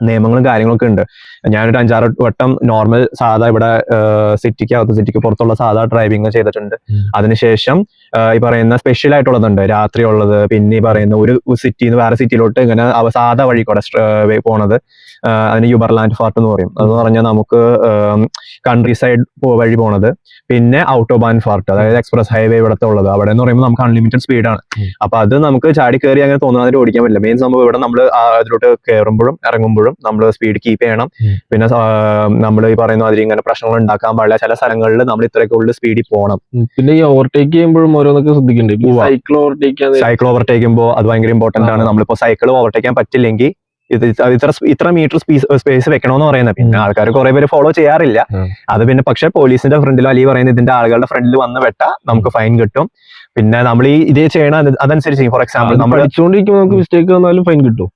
[SPEAKER 1] നിയമങ്ങളും കാര്യങ്ങളൊക്കെ ഉണ്ട്. ഞാനൊരു 5-6 വട്ടം നോർമൽ സാധാ ഇവിടെ സിറ്റിക്ക് പുറത്തുള്ള സാധാ ഡ്രൈവിംഗ് ചെയ്തിട്ടുണ്ട്. അതിനുശേഷം ഈ പറയുന്ന സ്പെഷ്യൽ ആയിട്ടുള്ളതുണ്ട്, രാത്രി ഉള്ളത്. പിന്നെ ഈ പറയുന്ന ഒരു സിറ്റിന്ന് വേറെ സിറ്റിയിലോട്ട് ഇങ്ങനെ സാധാ വഴി കൂടെ പോണത്, അതിന് യുബർലാൻഡ് ഫാർട്ട് എന്ന് പറയും. അതെന്ന് പറഞ്ഞാൽ നമുക്ക് കൺട്രി സൈഡ് വഴി പോണത്. പിന്നെ ഔട്ടോബാൻ ഫാർട്ട്, അതായത് എക്സ്പ്രസ് ഹൈവേ ഇവിടത്തെ ഉള്ളത്. അവിടെ എന്ന് പറയുമ്പോൾ നമുക്ക് അൺലിമിറ്റഡ് സ്പീഡാണ്. അപ്പൊ അത് നമുക്ക് ചാടി കയറി അങ്ങനെ തോന്നാതെ ഓടിക്കാൻ പറ്റില്ല. മെയിൻ സംഭവം ഇവിടെ നമ്മൾ അതിലോട്ട് കയറുമ്പോഴും ഇറങ്ങുമ്പോഴും നമ്മൾ സ്പീഡ് കീപ്പ് ചെയ്യണം. പിന്നെ നമ്മൾ ഈ പറയുന്ന മാതിരി ഇങ്ങനെ പ്രശ്നങ്ങൾ ഉണ്ടാക്കാൻ പാടില്ല. ചില സ്ഥലങ്ങളിൽ നമ്മൾ ഇത്രയൊക്കെ ഉള്ള സ്പീഡിൽ പോകണം.
[SPEAKER 2] പിന്നെ ഈ ഓവർടേക്ക് ചെയ്യുമ്പോഴും ഓരോന്നൊക്കെ ശ്രദ്ധിക്കണ്ടേ.
[SPEAKER 1] സൈക്കിൾ ഓവർടേക്ക് ചെയ്യുമ്പോൾ അത് ഭയങ്കര ഇമ്പോർട്ടന്റ് ആണ്. നമ്മളിപ്പോ സൈക്കിൾ ഓവർടേക്ക് ചെയ്യാൻ പറ്റില്ലെങ്കിൽ ഇത്ര മീറ്റർ സ്പേസ് വെക്കണമെന്ന് പറയുന്നത്. പിന്നെ ആൾക്കാർ കുറെ പേര് ഫോളോ ചെയ്യാറില്ല അത്. പിന്നെ പക്ഷെ പോലീസിന്റെ ഫ്രണ്ടിലോ അല്ലെങ്കിൽ പറയുന്നത് ഇതിന്റെ ആളുകളുടെ ഫ്രണ്ടിൽ വന്ന് വെട്ടാ നമുക്ക് ഫൈൻ കിട്ടും. പിന്നെ നമ്മൾ ഈ ഇതേ ചെയ്യണം അതനുസരിച്ച്. ഫോർ എക്സാമ്പിൾ നമ്മൾ
[SPEAKER 2] പഠിച്ചുകൊണ്ടിരിക്കുമ്പോൾ നമുക്ക് മിസ്റ്റേക്ക് വന്നാലും ഫൈൻ കിട്ടും.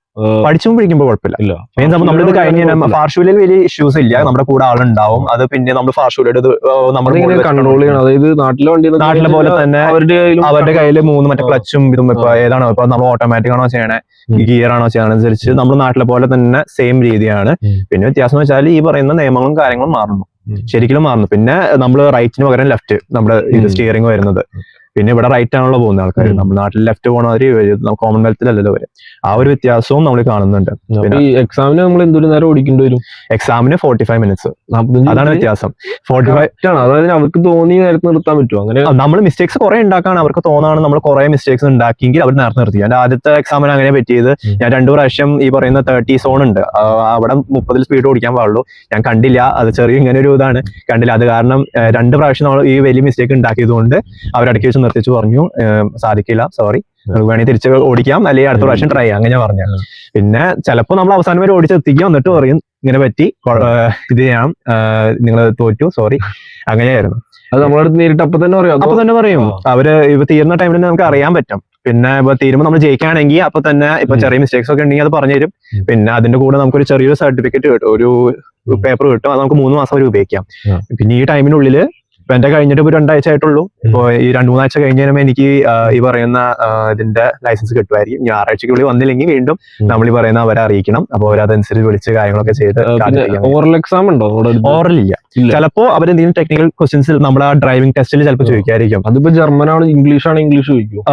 [SPEAKER 1] പഠിച്ചുകൊണ്ടിരിക്കുമ്പോൾ കുഴപ്പമില്ല. മെയിൻ സംഭവം നമ്മളിത് കഴിഞ്ഞാൽ ഫാർഷൂലിൽ വലിയ ഇഷ്യൂസ് ഇല്ല. നമ്മുടെ കൂടെ ആളുണ്ടാവും. അത് പിന്നെ നമ്മൾ ഫാർഷൂലിയുടെ
[SPEAKER 2] കൺട്രോൾ ചെയ്യണം. അതായത് നാട്ടിലെ
[SPEAKER 1] പോലെ തന്നെ അവരുടെ കയ്യിൽ 3 മറ്റേ ക്ലച്ചും ഇതും ഇപ്പൊ ഏതാണോ ഇപ്പൊ നമ്മൾ ഓട്ടോമാറ്റിക് ആണോ ചെയ്യണേ, ഗിയർ ആണോ ചെയ്യണ അനുസരിച്ച് നമ്മൾ നാട്ടിലെ പോലെ തന്നെ സെയിം രീതിയാണ്. പിന്നെ വ്യത്യാസം വെച്ചാൽ ഈ പറയുന്ന നിയമങ്ങളും കാര്യങ്ങളും മാറുന്നു, ശരിക്കും മാറുന്നു. പിന്നെ നമ്മൾ റൈറ്റിന് പകരം ലെഫ്റ്റ് നമ്മുടെ ഇത് സ്റ്റിയറിംഗ് വരുന്നത്. പിന്നെ ഇവിടെ റൈറ്റ് ആണല്ലോ പോകുന്ന ആൾക്കാർ. നമ്മുടെ നാട്ടിൽ ലെഫ്റ്റ് പോകണ കോമൺവെൽത്തിലല്ലോ വരും. ആ ഒരു വ്യത്യാസവും നമ്മൾ കാണുന്നുണ്ട്.
[SPEAKER 2] പിന്നെ എക്സാമിന് നമ്മൾ എന്തൊരു നേരം ഓടിക്കേണ്ടി വരും?
[SPEAKER 1] എക്സാമിന് 45 മിനിറ്റ്സ്, അതാണ് വ്യത്യാസം. 45
[SPEAKER 2] ആണ്. അതായത് അവർക്ക് തോന്നിയ നേരത്തെ നിർത്താൻ പറ്റുമോ? അങ്ങനെ
[SPEAKER 1] നമ്മൾ മിസ്റ്റേക്സ് കുറെ ഉണ്ടാക്കാണ്. അവർക്ക് തോന്നാണ് നമ്മൾ കുറെ മിസ്റ്റേക്സ് ഉണ്ടാക്കിയെങ്കിൽ അവർ നേരത്തെ നിർത്തി. എന്റെ ആദ്യത്തെ എക്സാമിന് അങ്ങനെ പറ്റിയത്, ഞാൻ 2 പ്രാവശ്യം ഈ പറയുന്ന 30 സോൺ ഉണ്ട്, അവിടെ 30 സ്പീഡ് ഓടിക്കാൻ പാടുള്ളൂ. ഞാൻ കണ്ടില്ല, അത് ചെറിയ ഇങ്ങനെ ഒരു ഇതാണ്, കണ്ടില്ല. അത് കാരണം 2 പ്രാവശ്യം നമ്മൾ ഈ വലിയ മിസ്റ്റേക്ക് ഉണ്ടാക്കിയത് കൊണ്ട് അവരടക്കി വെച്ച് നിർത്തിച്ചു പറഞ്ഞു, സാധിക്കില്ല, സോറി, വേണമെങ്കിൽ തിരിച്ച് ഓടിക്കാം, അല്ലെങ്കിൽ അടുത്ത പ്രാവശ്യം ട്രൈ ചെയ്യാം, അങ്ങനെ പറഞ്ഞു. പിന്നെ ചിലപ്പോൾ നമ്മൾ അവസാനം വരെ ഓടിച്ചെത്തിക്കാം, എന്നിട്ട് പറയും ഇങ്ങനെ പറ്റി, ഇത് ചെയ്യാം, നിങ്ങൾ തോറ്റു, സോറി, അങ്ങനെയായിരുന്നു.
[SPEAKER 2] അത് നമ്മളടുത്ത് നേരിട്ട് അപ്പൊ തന്നെ പറയും.
[SPEAKER 1] അവര് ഇപ്പൊ തീരുന്ന ടൈമിൽ നമുക്ക് അറിയാൻ പറ്റും. പിന്നെ ഇപ്പൊ തീരുമ്പോൾ നമ്മൾ ജയിക്കുകയാണെങ്കിൽ അപ്പൊ തന്നെ ഇപ്പൊ ചെറിയ മിസ്റ്റേക്സ് ഒക്കെ ഉണ്ടെങ്കിൽ അത് പറഞ്ഞു തരും. പിന്നെ അതിന്റെ കൂടെ നമുക്കൊരു ചെറിയൊരു സർട്ടിഫിക്കറ്റ് കിട്ടും, ഒരു പേപ്പർ കിട്ടും. അത് നമുക്ക് 3 മാസം വരെ ഉപയോഗിക്കാം. പിന്നെ ഈ ടൈമിനുള്ളിൽ ഇപ്പൊ എന്റെ കഴിഞ്ഞിട്ട് ഇപ്പൊ 2 ആഴ്ച ആയിട്ടുള്ളൂ. ഇപ്പൊ ഈ 2-3 ആഴ്ച കഴിഞ്ഞ് കഴിയുമ്പോൾ എനിക്ക് ഈ പറയുന്ന ഇതിന്റെ ലൈസൻസ് കിട്ടുമായിരിക്കും. ഞായറാഴ്ചക്കുള്ളിൽ വന്നില്ലെങ്കിൽ വീണ്ടും നമ്മൾ ഈ പറയുന്ന അവരെ അറിയിക്കണം. അപ്പൊ അവരതനുസരിച്ച് വിളിച്ച് കാര്യങ്ങളൊക്കെ ചെയ്ത്.
[SPEAKER 2] ഓറൽ എക്സാം ഉണ്ടോ?
[SPEAKER 1] ഓറൽ ഇല്ല. ചിലപ്പോ അവരെന്തെങ്കിലും ടെക്നിക്കൽ ക്വസ്റ്റ്യൻസ് നമ്മുടെ ഡ്രൈവിംഗ് ടെസ്റ്റിൽ ചിലപ്പോൾ ചോദിക്കായിരിക്കും.
[SPEAKER 2] അതിപ്പോ ജർമ്മൻ ആണ്, ഇംഗ്ലീഷ് ആണ്, ഇംഗ്ലീഷ് ചോദിക്കും.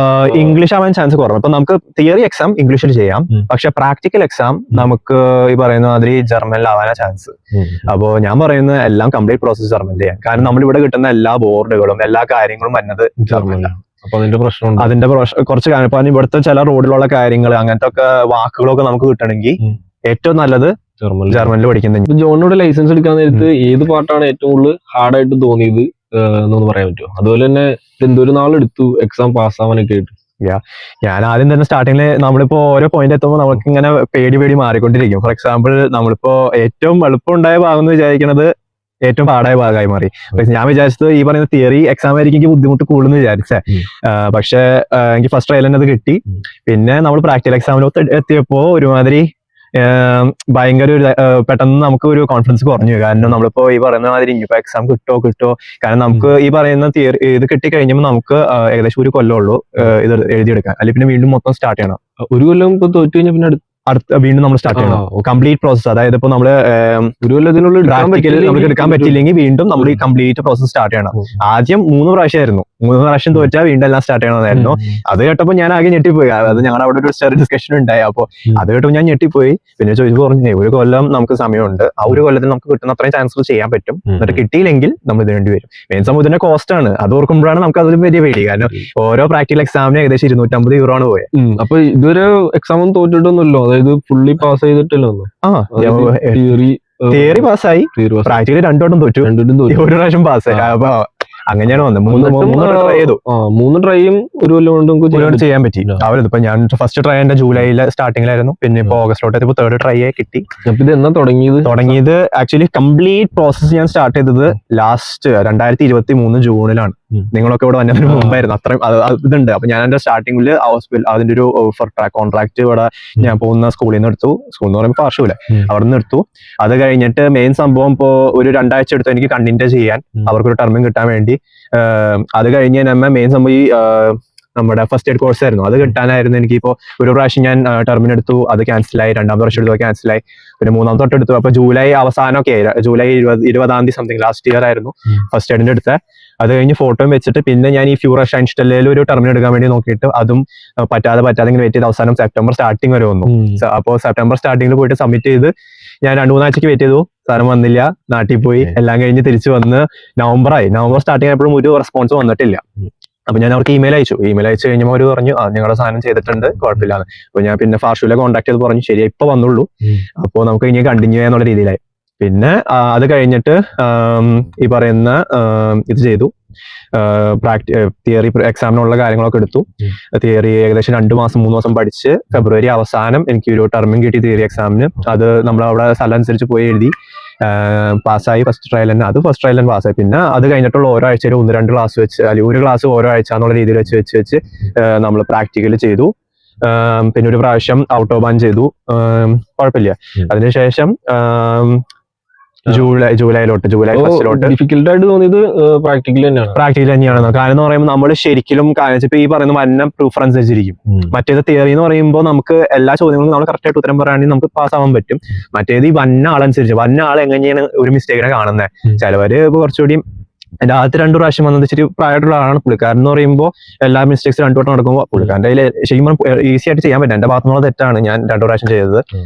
[SPEAKER 1] ഇംഗ്ലീഷ് ആവാൻ ചാൻസ് കുറവ്. ഇപ്പൊ നമുക്ക് തിയറി എക്സാം ഇംഗ്ലീഷിൽ ചെയ്യാം, പക്ഷെ പ്രാക്ടിക്കൽ എക്സാം നമുക്ക് ഈ പറയുന്ന മാതിരി ജർമ്മനിൽ ആവാനാ ചാൻസ്. അപ്പോ ഞാൻ പറയുന്നത് എല്ലാം കംപ്ലീറ്റ് പ്രോസസ് ജർമ്മനിൽ ചെയ്യാം. കാരണം നമ്മൾ ഇവിടെ കിട്ടുന്ന എല്ലാ ബോർഡുകളും എല്ലാ കാര്യങ്ങളും വരുന്നത് ജർമ്മനിലാണ്.
[SPEAKER 2] അപ്പൊ അതിന്റെ പ്രശ്നം
[SPEAKER 1] കുറച്ച് കാര്യം. ഇപ്പൊ ഇവിടുത്തെ ചില റോഡിലുള്ള കാര്യങ്ങൾ, അങ്ങനത്തെ ഒക്കെ വാക്കുകളൊക്കെ നമുക്ക് കിട്ടണമെങ്കിൽ ഏറ്റവും നല്ലത് ജർമ്മനിൽ പഠിക്കുന്നത്.
[SPEAKER 2] ജോണിനോട് ലൈസൻസ് എടുക്കാൻ നേരത്ത് ഏത് പാർട്ടാണ് ഏറ്റവും കൂടുതൽ ഹാർഡായിട്ട് തോന്നിയത് എന്നൊന്ന് പറയാൻ പറ്റുമോ? അതുപോലെ തന്നെ എന്തൊരു നാളെടുത്തു എക്സാം പാസ്സാവാനൊക്കെ ആയിട്ട്?
[SPEAKER 1] ഞാൻ ആദ്യം തന്നെ സ്റ്റാർട്ടിങ്ങില് നമ്മളിപ്പോ ഓരോ പോയിന്റ് എത്തുമ്പോൾ നമുക്ക് ഇങ്ങനെ പേടി മാറിക്കൊണ്ടിരിക്കും. ഫോർ എക്സാമ്പിൾ നമ്മളിപ്പോ ഏറ്റവും എളുപ്പം ഉണ്ടായ ഭാഗം എന്ന് വിചാരിക്കുന്നത് ഏറ്റവും പാടായ ഭാഗമായി മാറി. ഞാൻ വിചാരിച്ചത് ഈ പറയുന്ന തിയറി എക്സാം ആയിരിക്കും എനിക്ക് ബുദ്ധിമുട്ട് കൂടുതൽ വിചാരിച്ചേ. പക്ഷെ എനിക്ക് ഫസ്റ്റ് ട്രയൽ തന്നെ അത് കിട്ടി. പിന്നെ നമ്മൾ പ്രാക്ടിക്കൽ എക്സാമിലോട്ട് എത്തിയപ്പോ ഒരുമാതിരി ഭയങ്കര ഒരു പെട്ടെന്ന് നമുക്ക് ഒരു കോൺഫിഡൻസ് കുറഞ്ഞു. കാരണം നമ്മളിപ്പോ ഈ പറയുന്ന മാതിരി ഇനിയിപ്പോ എക്സാം കിട്ടോ, കാരണം നമുക്ക് ഈ പറയുന്ന തിയറി ഇത് കിട്ടിക്കഴിഞ്ഞപ്പോൾ നമുക്ക് ഏകദേശം 1 കൊല്ലമുള്ളൂ ഇത് എഴുതിയെടുക്കാൻ. അല്ലെങ്കിൽ പിന്നെ വീണ്ടും മൊത്തം സ്റ്റാർട്ട് ചെയ്യണം.
[SPEAKER 2] 1 കൊല്ലം ഇപ്പൊ തോറ്റു കഴിഞ്ഞാൽ പിന്നെ
[SPEAKER 1] അടുത്ത വീണ്ടും നമ്മൾ സ്റ്റാർട്ട് ചെയ്യണം. Complete process. അതായത് ഇപ്പൊ നമ്മള്
[SPEAKER 2] ഒരു കൊല്ലത്തിനുള്ളിൽ
[SPEAKER 1] പ്രാക്ടിക്കൽ നമുക്ക് എടുക്കാൻ പറ്റില്ലെങ്കിൽ വീണ്ടും നമ്മൾ ഈ കംപ്ലീറ്റ് പ്രോസസ് സ്റ്റാർട്ട് ചെയ്യണം. ആദ്യം 3 പ്രാവശ്യമായിരുന്നു. 3 പ്രാവശ്യം തോറ്റാൽ വീണ്ടും എല്ലാം സ്റ്റാർട്ട് ചെയ്യണമെന്നായിരുന്നു. അത് കേട്ടപ്പോൾ ഞാൻ ആകെ ഞെട്ടിപ്പോയി. അത് ഞങ്ങളുടെ അവിടെ ഒരു ചെറിയ ഡിസ്കഷൻ ഉണ്ടായി. അപ്പോൾ അത് കേട്ടപ്പോൾ ഞാൻ ഞെട്ടിപ്പോയി. പിന്നെ ചോദിച്ചു പറഞ്ഞു, ഒരു കൊല്ലം നമുക്ക് സമയമുണ്ട്, ആ ഒരു കൊല്ലത്തിൽ നമുക്ക് കിട്ടുന്ന അത്രയും ചാൻസുകൾ ചെയ്യാൻ പറ്റും. എന്നിട്ട് കിട്ടിയില്ലെങ്കിൽ നമ്മൾ ഇത് വേണ്ടി വരും. മെയിൻ സംഭവം ഇതിന്റെ കോസ്റ്റ് ആണ്. അത് ഓർക്കുമ്പോഴാണ് നമുക്ക് അതിലും വലിയ പേടി. കാരണം ഓരോ പ്രാക്ടിക്കൽ എക്സാമിന് ഏകദേശം 250 euro ആണ് പോയത്.
[SPEAKER 2] അപ്പൊ ഇതുവരെ എക്സാം ഒന്നും തോറ്റിട്ടൊന്നുമല്ലോ, അതായത് ഫുള്ളി പാസ് ചെയ്തിട്ടല്ലോ?
[SPEAKER 1] തിയറി പാസ്സായി, പ്രാക്ടിക്കലി 2 വട്ടം തോറ്റു, 1 പ്രാവശ്യം പാസ്സായി. അപ്പൊ അങ്ങനെയാണ് വന്നത്. 3 ട്രൈ ചെയ്തു.
[SPEAKER 2] 3 ട്രൈയും ഒരു കൊല്ലം കൊണ്ട്
[SPEAKER 1] ചെയ്യാൻ പറ്റി. അവരത് ഇപ്പൊ ഞാൻ ഫസ്റ്റ് ട്രൈ എന്റെ ജൂലൈയിലെ സ്റ്റാർട്ടിങ്ങിലായിരുന്നു. പിന്നെ ഇപ്പൊ ഓഗസ്റ്റിലോട്ട് ഇപ്പൊ 3rd ട്രൈ കിട്ടി.
[SPEAKER 2] ഇത് എന്നാ തുടങ്ങിയത്
[SPEAKER 1] ആക്ച്വലി കംപ്ലീറ്റ് പ്രോസസ് ഞാൻ സ്റ്റാർട്ട് ചെയ്തത് ലാസ്റ്റ് 2023 ജൂണിലാണ്. നിങ്ങളൊക്കെ ഇവിടെ വന്നതിന് മുമ്പായിരുന്നു. അത്രയും ഇതുണ്ട്. അപ്പൊ ഞാൻ എന്റെ സ്റ്റാർട്ടിങ്ങിൽ അതിന്റെ ഒരു കോൺട്രാക്ട് ഇവിടെ ഞാൻ പോകുന്ന സ്കൂളിൽ നിന്ന് എടുത്തു. സ്കൂൾ എന്ന് പറയുമ്പോൾ പാർശ്വല്ലേ, അവിടെ നിന്ന് എടുത്തു. അത് കഴിഞ്ഞിട്ട് മെയിൻ സംഭവം ഇപ്പോ ഒരു 2 ആഴ്ച എടുത്തു എനിക്ക് കണ്ടിന്യൂ ചെയ്യാൻ, അവർക്കൊരു ടർമ്മിങ് കിട്ടാൻ വേണ്ടി. അത് കഴിഞ്ഞ് നമ്മ മെയിൻ സംഭവം ഈ നമ്മുടെ ഫസ്റ്റ് എയ്ഡ് കോഴ്സ് ആയിരുന്നു, അത് കിട്ടാനായിരുന്നു. എനിക്കിപ്പോ ഒരു പ്രാവശ്യം ഞാൻ ടർമിന് എടുത്തു, അത് ക്യാൻസലായി. 2ാമത്തെ പ്രാവശ്യം എടുത്തു, ക്യാൻസലായി. പിന്നെ 3ാമത്തെ തൊട്ട് എടുത്തു. അപ്പൊ ജൂലൈ അവസാനമൊക്കെ ആയി. ജൂലൈ 20 സംതിങ് ലാസ്റ്റ് ഇയർ ആയിരുന്നു ഫസ്റ്റ് എയ്ഡിന്റെ എടുത്തത്. അത് കഴിഞ്ഞ് ഫോട്ടോയും വെച്ചിട്ട് പിന്നെ ഞാൻ ഈ ഫ്യൂറ ഷൈൻസ്റ്റലിൽ ഒരു ടർമിന് എടുക്കാൻ വേണ്ടി നോക്കിയിട്ട് അതും പറ്റാതെ ഇങ്ങനെ വെയിറ്റ് ചെയ്ത് അവസാനം സെപ്റ്റംബർ സ്റ്റാർട്ടിങ് വരെ വന്നു. അപ്പോൾ സെപ്റ്റംബർ സ്റ്റാർട്ടിങ്ങിൽ പോയിട്ട് സബ്മിറ്റ് ചെയ്ത് ഞാൻ 2-3 ആഴ്ചക്ക് വെയിറ്റ് ചെയ്തു. സാധനം വന്നില്ല, നാട്ടിൽ പോയി. എല്ലാം കഴിഞ്ഞ് തിരിച്ചു വന്ന് നവംബർ സ്റ്റാർട്ടിങ് ആയപ്പോഴും ഒരു റെസ്പോൺസ് വന്നിട്ടില്ല. അപ്പൊ ഞാൻ അവർക്ക് ഇമെയിൽ അയച്ചു കഴിഞ്ഞപ്പോൾ അവർ പറഞ്ഞു, നിങ്ങളുടെ സാധനം ചെയ്തിട്ടുണ്ട്, കുഴപ്പമില്ലാന്ന്. അപ്പൊ ഞാൻ പിന്നെ ഫാർഷുവിലെ കോൺടാക്ട് ചെയ്ത് പറഞ്ഞു, ശരി ഇപ്പൊ വന്നുള്ളൂ, അപ്പോൾ നമുക്ക് ഇനി കണ്ടിന്യൂ ചെയ്യാന്നുള്ള രീതിയിലായി. പിന്നെ അത് കഴിഞ്ഞിട്ട് ഈ പറയുന്ന ഇത് ചെയ്തു. തിയറി എക്സാമിനുള്ള കാര്യങ്ങളൊക്കെ എടുത്തു. തിയറി ഏകദേശം 2 മാസം 3 മാസം പഠിച്ച് ഫെബ്രുവരി അവസാനം എനിക്ക് ഒരു ടർമിങ് കിട്ടി തിയറി എക്സാമിന്. അത് നമ്മൾ അവിടെ സ്ഥലം അനുസരിച്ച് പോയി എഴുതി പാസ്സായി. ഫസ്റ്റ് ട്രയൽ തന്നെ പാസ്സായി. പിന്നെ അത് കഴിഞ്ഞിട്ടുള്ള ഓരോ ആഴ്ചയിലും 1-2 ക്ലാസ് വെച്ച്, അല്ലെങ്കിൽ ഒരു ക്ലാസ് ഓരോ ആഴ്ച എന്നുള്ള രീതിയിൽ വെച്ച് നമ്മൾ പ്രാക്ടിക്കൽ ചെയ്തു. പിന്നെ ഒരു പ്രാവശ്യം ഔട്ട് ഓഫ് ബാൻ ചെയ്തു, കുഴപ്പമില്ല. അതിനുശേഷം ജൂലൈ ഫസ്റ്റിലോട്ട്
[SPEAKER 2] ഡിഫിക്കൽട്ട് ആയിട്ട് തോന്നിയത് പ്രാക്ടിക്കൽ
[SPEAKER 1] തന്നെയാണ്. കാരണം എന്ന് പറയുമ്പോൾ നമ്മൾ ശരിക്കും ഇപ്പൊ ഈ പറയുന്ന വന്ന പ്രൂഫ് അനുസരിച്ചിരിക്കും. മറ്റേത് തിയറി എന്ന് പറയുമ്പോൾ നമുക്ക് എല്ലാ ചോദ്യങ്ങളും നമ്മൾ കറക്റ്റ് ആയിട്ട് ഉത്തരം പറയുകയാണെങ്കിൽ നമുക്ക് പാസ് ആവാൻ പറ്റും. മറ്റേത് ഈ വന്ന ആൾ എങ്ങനെയാണ് ഒരു മിസ്റ്റേക്കിനെ കാണുന്നത്. ചിലവര് കുറച്ചുകൂടി എന്റെ ആദ്യത്തെ 2 പ്രാവശ്യം വന്നത് ഇച്ചിരി പ്രായമായിട്ടുള്ള ആളാണ് പുള്ളിക്കാരൻ എന്ന് പറയുമ്പോൾ എല്ലാ മിസ്റ്റേക്സ് 2 വട്ടം നടക്കുമ്പോൾ പുള്ളിക്കാരൻ്റെ ശരിക്കും ഈസി ആയിട്ട് ചെയ്യാൻ പറ്റും. എന്റെ ഭാഗത്തുനിന്നുള്ള തെറ്റാണ് ഞാൻ 2 പ്രാവശ്യം ചെയ്തത്.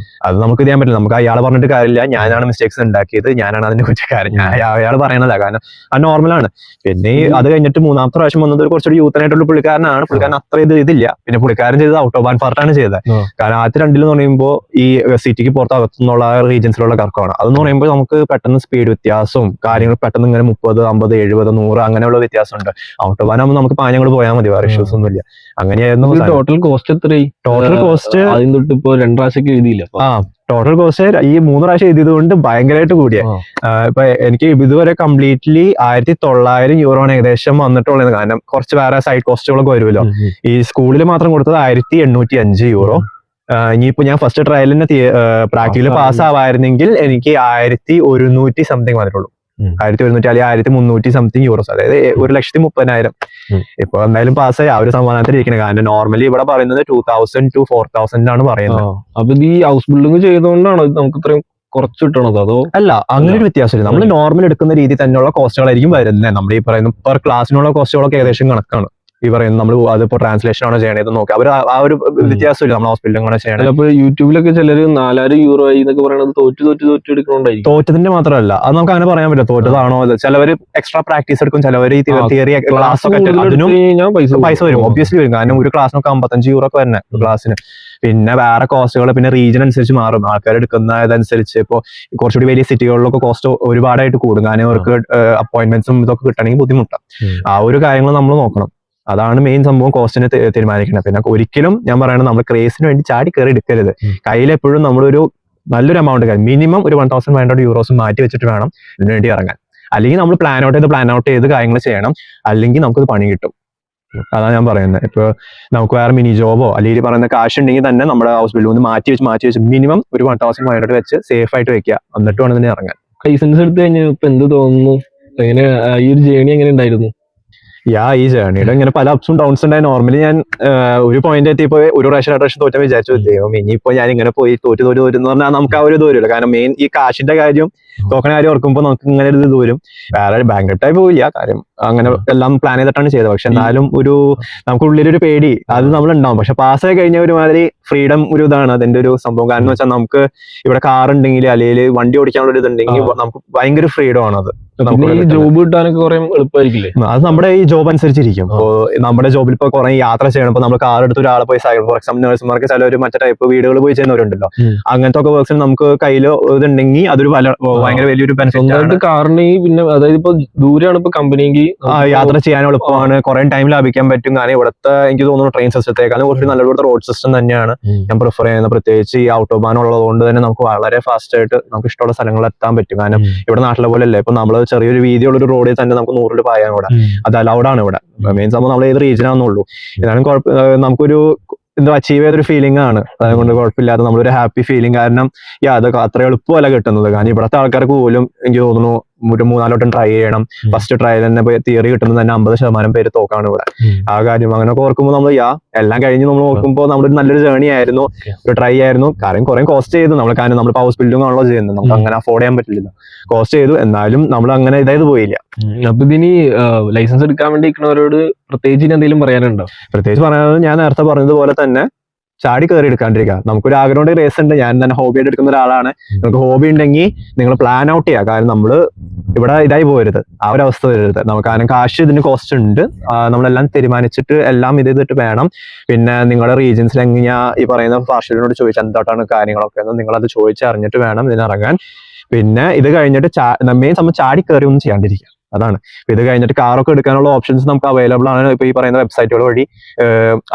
[SPEAKER 1] അത് നമുക്ക് ചെയ്യാൻ പറ്റില്ല. നമുക്ക് അയാൾ പറഞ്ഞിട്ട് കാര്യമില്ല, ഞാനാണ് മിസ്റ്റേക്സ് ഉണ്ടാക്കിയത്, ഞാനാണ് അതിന്റെ കുറ്റക്കാരൻ. അയാൾ പറയണതാ, കാരണം അത് നോർമലാണ്. പിന്നെ അത് കഴിഞ്ഞിട്ട് 3ാമത്തെ പ്രാവശ്യം വന്നത് കുറച്ചുകൂടി യൂത്തനായിട്ടുള്ള പുള്ളിക്കാരനാണ്. പുള്ളിക്കാരൻ അത്ര ഇതില്ല. പിന്നെ പുള്ളിക്കാരൻ ചെയ്തത് ഔട്ട് ഓഫ് ബാൻ പാർട്ടാണ് ചെയ്തത്. കാരണം ആദ്യത്തെ 2 എന്ന് പറയുമ്പോൾ ഈ സിറ്റിക്ക് പുറത്ത് അകത്തുനിന്നുള്ള റീജിയൻസിലുള്ള കറക്കമാണ്. അതെന്ന് പറയുമ്പോൾ നമുക്ക് പെട്ടെന്ന് സ്പീഡ് വ്യത്യാസവും കാര്യങ്ങൾ പെട്ടെന്ന് ഇങ്ങനെ 30, 50, 70, 100 അങ്ങനെയുള്ള വ്യത്യാസമുണ്ട്. ഔട്ട് ഓഫ് ബാൻ ആകുമ്പോൾ നമുക്ക് പാഞ്ഞങ്ങൾ പോയാൽ മതി, വേറെ ഇഷ്യൂസ് ഒന്നുമില്ല. അങ്ങനെയായിരുന്നു.
[SPEAKER 2] ടോട്ടൽ കോസ്റ്റ് ആദ്യം തൊട്ട് ഇപ്പൊ 2 പ്രാവശ്യം എഴുതിയില്ല.
[SPEAKER 1] ടോട്ടൽ കോസ്റ്റ് ഈ 3 പ്രാവശ്യം എഴുതിയത് കൊണ്ട് ഭയങ്കരമായിട്ട് കൂടിയ. ഇപ്പൊ എനിക്ക് ഇതുവരെ കംപ്ലീറ്റ്ലി 1900 euro ആണ് ഏകദേശം വന്നിട്ടുള്ളത്. കാരണം കുറച്ച് വേറെ സൈഡ് കോസ്റ്റുകളൊക്കെ വരുമല്ലോ. ഈ സ്കൂളിൽ മാത്രം കൊടുത്തത് 1805 euro. ഇനിയിപ്പോ ഞാൻ ഫസ്റ്റ് ട്രയലിന് പ്രാക്ടിക്കൽ പാസ് ആവായിരുന്നെങ്കിൽ എനിക്ക് 1100 സംതിങ് വന്നിട്ടുള്ളൂ. 1100 അല്ലെങ്കിൽ 1300 സംതിങ് യൂറോസ്, അതായത് 1,30,000. ഇപ്പൊ എന്തായാലും പാസ്സായി. ആ ഒരു സമാധാനത്തിൽ ഇരിക്കുന്നത്. കാരണം നോർമലി ഇവിടെ പറയുന്നത് 2000 to 4000 ആണ് പറയുന്നത്.
[SPEAKER 2] അപ്പൊ ഈ ഹൗസ് ബിൽഡിംഗ് ചെയ്തുകൊണ്ടാണ് നമുക്ക് ഇത്രയും കുറച്ച് കിട്ടണത്? അതോ
[SPEAKER 1] അല്ല, അങ്ങനെ ഒരു വ്യത്യാസമില്ല. നമ്മൾ നോർമൽ എടുക്കുന്ന രീതി തന്നെയുള്ള കോസ്റ്റുകളായിരിക്കും വരുന്നത്. നമ്മൾ ഈ പറയുന്ന പെർ ക്ലാസ്സിനുള്ള കോസ്റ്റുകളൊക്കെ ഏകദേശം കണക്കാണ്. ഈ പറയുന്നത് നമ്മൾ അതിപ്പോ ട്രാൻസ്ലേഷൻ ആണോ ചെയ്യണത് നോക്കുക. അവർ ആ ഒരു വ്യത്യാസമില്ല നമ്മൾ ഹോസ്പിറ്റലിൽ കൂടെ ചെയ്യണത്.
[SPEAKER 2] അപ്പൊ യൂട്യൂബിലൊക്കെ ചിലർ 4000 euro ആയി എന്നൊക്കെ പറയുന്നത് തോറ്റ് എടുക്കണോണ്ടായിരിക്കും.
[SPEAKER 1] തോറ്റതിന്റെ മാത്രമല്ല, അത് നമുക്ക് അങ്ങനെ പറയാൻ പറ്റില്ല. തോറ്റതാണോ, ചിലവർ എക്സ്ട്രാ പ്രാക്ടീസ് എടുക്കും, ചിലവർ ഈ തിയറി ക്ലാസ് ഒക്കെ അതിനും പൈസ വരും. ഒബ്വിയസ്ലി വരും. കാരണം ഒരു ക്ലാസ്സിനൊക്കെ 55 euro ഒക്കെ വരുന്നത് ക്ലാസ്സിന്. പിന്നെ വേറെ കോസ്റ്റുകൾ പിന്നെ റീജിയൻ അനുസരിച്ച് മാറും. ആൾക്കാർ എടുക്കുന്ന ഇതനുസരിച്ച് ഇപ്പൊ കുറച്ചുകൂടി വലിയ സിറ്റികളിലൊക്കെ കോസ്റ്റ് ഒരുപാടായിട്ട് കൂടും. കാരണം അവർക്ക് അപ്പോയിന്റ്മെന്റ്സും ഇതൊക്കെ കിട്ടണമെങ്കിൽ ബുദ്ധിമുട്ടാണ്. ആ ഒരു കാര്യങ്ങൾ നമ്മൾ നോക്കണം. അതാണ് മെയിൻ സംഭവം കോസ്റ്റിനെ തീരുമാനിക്കുന്നത്. പിന്നെ ഒരിക്കലും ഞാൻ പറയണത് നമ്മൾ ക്രേസിന് വേണ്ടി ചാടി കയറി എടുക്കരുത്. കയ്യിൽ എപ്പോഴും നമ്മളൊരു നല്ലൊരു എമൗണ്ട് മിനിമം ഒരു 1500 euros മാറ്റി വെച്ചിട്ട് വേണം ഇതിനു വേണ്ടി ഇറങ്ങാൻ. അല്ലെങ്കിൽ നമ്മൾ പ്ലാൻ ഔട്ട് ചെയ്ത് കാര്യങ്ങൾ ചെയ്യണം. അല്ലെങ്കിൽ നമുക്കത് പണി കിട്ടും. അതാണ് ഞാൻ പറയുന്നത്. ഇപ്പൊ നമുക്ക് വേറെ മിനി ജോബോ അല്ലെങ്കിൽ പറയുന്ന കാശ് ഉണ്ടെങ്കിൽ തന്നെ നമ്മുടെ ഹൗസ് ബില്ലിൽ നിന്ന് മാറ്റി വെച്ച് മിനിമം ഒരു 1500 വെച്ച് സേഫ് ആയിട്ട് വെക്കുക. എന്നിട്ട് വേണം ഇതിനെ ഇറങ്ങാൻ.
[SPEAKER 2] ലൈസൻസ് എടുത്തു കഴിഞ്ഞാൽ ഇപ്പൊ എന്ത് തോന്നുന്നു? എങ്ങനെ ഈ ഒരു ജേണി എങ്ങനെ ഉണ്ടായിരുന്നു?
[SPEAKER 1] ഈ ജേർണിയുടെ ഇങ്ങനെ പല അപ്സും ഡൗൺസ് ഉണ്ടായി. നോർമലി ഞാൻ ഒരു പോയിന്റ് എത്തിയപ്പോ ഒരു പ്രാവശ്യം 2 പ്രാവശ്യം തോറ്റാൻ വിചാരിച്ചു, ദൈവം ഇനിയിപ്പോ ഞാൻ ഇങ്ങനെ പോയി തോറ്റ് എന്ന് പറഞ്ഞാൽ നമുക്ക് ആ ഒരു ഇത് വരില്ല. കാരണം മെയിൻ ഈ കാശിന്റെ കാര്യം, തോക്കണ കാര്യം ഓർക്കുമ്പോൾ നമുക്ക് ഇങ്ങനെ ഒരു ഇത് വരും. വേറെ ബാങ്ക്രപ്റ്റായി പോവില്ല, കാര്യം അങ്ങനെ എല്ലാം പ്ലാൻ ചെയ്തിട്ടാണ് ചെയ്തത്. പക്ഷെ എന്നാലും നമുക്ക് ഉള്ളിലൊരു പേടി അത് നമ്മളുണ്ടാവും. പക്ഷെ പാസ്സായി കഴിഞ്ഞ ഒരുമാതിരി ഫ്രീഡം ഒരു ഇതാണ് അതിന്റെ ഒരു സംഭവം. കാരണം എന്ന് വെച്ചാൽ നമുക്ക് ഇവിടെ കാർ ഉണ്ടെങ്കിൽ അല്ലെങ്കിൽ വണ്ടി ഓടിക്കാനുള്ള ഒരു ഇതുണ്ടെങ്കിൽ നമുക്ക് ഭയങ്കര ഫ്രീഡം ആണ് അത്.
[SPEAKER 2] ജോബ് കിട്ടാനൊക്കെ കുറെ എളുപ്പമായിരിക്കില്ലേ?
[SPEAKER 1] അത് നമ്മുടെ ഈ ജോബ് അനുസരിച്ചിരിക്കും. ഇപ്പോ നമ്മുടെ ജോബിൽ ഇപ്പൊ കുറെ യാത്ര ചെയ്യണം. ഇപ്പൊ നമ്മൾ കാർ എടുത്ത് ഒരാളെ പോയി സഹായിക്കും. ഫോർ എക്സാമ്പിൾ നഴ്സുമാർക്ക് ചില ഒരു മറ്റേ ടൈപ്പ് വീടുകൾ പോയി ചെയ്യുന്നവരുണ്ടല്ലോ. അങ്ങനത്തെ ഒക്കെ വർക്ക്സിന് നമുക്ക് കയ്യിൽ ഇതുണ്ടെങ്കിൽ അതൊരു ഭയങ്കര വലിയൊരു ബെനിഫിറ്റ്.
[SPEAKER 2] കാറിനെങ്കിൽ പിന്നെ അതായത് ഇപ്പൊ ദൂരെയാണ് ഇപ്പൊ കമ്പനിയെങ്കിൽ
[SPEAKER 1] യാത്ര ചെയ്യാൻ എളുപ്പമാണ്, കുറെ ടൈം ലാഭിക്കാൻ പറ്റും. കാരണം ഇവിടുത്തെ എനിക്ക് തോന്നുന്നു ട്രെയിൻ സിസ്റ്റത്തേക്കാളും കുറച്ച് നല്ലൊരു റോഡ് സിസ്റ്റം തന്നെയാണ് ഞാൻ പ്രിഫർ ചെയ്യുന്നത്. പ്രത്യേകിച്ച് ഈ ഔട്ടോബാൻ ഉള്ളത് കൊണ്ട് തന്നെ നമുക്ക് വളരെ ഫാസ്റ്റ് ആയിട്ട് നമുക്ക് ഇഷ്ടമുള്ള സ്ഥലങ്ങളിൽ എത്താൻ പറ്റും. കാരണം ഇവിടെ നാട്ടിലെ പോലെ അല്ലേ, ഇപ്പൊ നമ്മള് ചെറിയൊരു വീതിയുള്ള ഒരു റോഡിൽ തന്നെ നമുക്ക് 100 പായാൻ കൂടെ അത് അലൗഡാണ് ഇവിടെ. മെയിൻ സംഭവം നമ്മൾ ഏത് റീജിയനാണെന്നുള്ളൂ. എന്നാലും നമുക്കൊരു എന്തോ അച്ചീവ് ചെയ്തൊരു ഫീലിംഗ് ആണ്. അതുകൊണ്ട് കുഴപ്പമില്ലാതെ നമ്മളൊരു ഹാപ്പി ഫീലിംഗ്. കാരണം അതൊക്കെ അത്ര എളുപ്പമല്ല കിട്ടുന്നത്. കാരണം ഇവിടുത്തെ ആൾക്കാർക്ക് പോലും എനിക്ക് തോന്നുന്നു ഒരു 3-4 വട്ടം ട്രൈ ചെയ്യണം. ഫസ്റ്റ് ട്രയൽ തന്നെ തിയറി കിട്ടുന്നത് തന്നെ 50% പേര് തോക്കാണ് ഇവിടെ. ആ കാര്യം അങ്ങനെയൊക്കെ ഓർക്കുമ്പോൾ നമ്മൾ എല്ലാം കഴിഞ്ഞ് നമ്മൾ നോക്കുമ്പോൾ നമ്മളൊരു നല്ലൊരു ജേർണി ആയിരുന്നു, ഒരു ട്രൈ ആയിരുന്നു. കാരണം കുറെ കോസ്റ്റ് ചെയ്തു നമ്മൾ. കാരണം നമ്മൾ ഹൗസ് ബിൽഡിംഗ് ആണല്ലോ ചെയ്യുന്നത്, നമുക്ക് അങ്ങനെ അഫോർഡ് ചെയ്യാൻ പറ്റില്ല. കോസ്റ്റ് ചെയ്തു, എന്നാലും നമ്മൾ അങ്ങനെ ഇതായത് പോയില്ല.
[SPEAKER 2] അപ്പൊ ഇതിന് ലൈസൻസ് എടുക്കാൻ വേണ്ടി നിൽക്കുന്നവരോട് പ്രത്യേകിച്ച് എന്തെങ്കിലും പറയാനുണ്ടോ?
[SPEAKER 1] പ്രത്യേകിച്ച് പറയാനുള്ളത് ഞാൻ നേരത്തെ പറഞ്ഞതുപോലെ തന്നെ ചാടി കയറി എടുക്കാണ്ടിരിക്കുക. നമുക്കൊരു ആഗ്രഹം റേസ് ഉണ്ട്. ഞാൻ തന്നെ ഹോബി ആയിട്ട് എടുക്കുന്ന ഒരാളാണ്. നിങ്ങൾക്ക് ഹോബി ഉണ്ടെങ്കിൽ നിങ്ങൾ പ്ലാൻ ഔട്ട് ചെയ്യുക. കാരണം നമ്മൾ ഇവിടെ ഇതായി പോരുത്, ആ ഒരു അവസ്ഥ വരരുത്. നമുക്ക് കാരണം കാശ് ഇതിന് കോസ്റ്റ് ഉണ്ട്. നമ്മളെല്ലാം തീരുമാനിച്ചിട്ട് എല്ലാം ഇത് ചെയ്തിട്ട് വേണം. പിന്നെ നിങ്ങളുടെ റീജിയൻസിൽ എങ്ങനെയാ ഈ പറയുന്ന പാർഷ്യലിനോട് ചോദിച്ചാൽ എന്താണ് കാര്യങ്ങളൊക്കെ എന്ന് നിങ്ങളത് ചോദിച്ചറിഞ്ഞിട്ട് വേണം ഇതിനിറങ്ങാൻ. പിന്നെ ഇത് കഴിഞ്ഞിട്ട് മെയിൻ സംബന്ധം ചാടി കയറി ഒന്നും ചെയ്യാണ്ടിരിക്കുക. അതാണ്. ഇത് കഴിഞ്ഞിട്ട് കാറൊക്കെ എടുക്കാനുള്ള ഓപ്ഷൻസ് നമുക്ക് അവൈലബിൾ ആണ് ഇപ്പൊ ഈ പറയുന്ന വെബ്സൈറ്റുകൾ വഴി.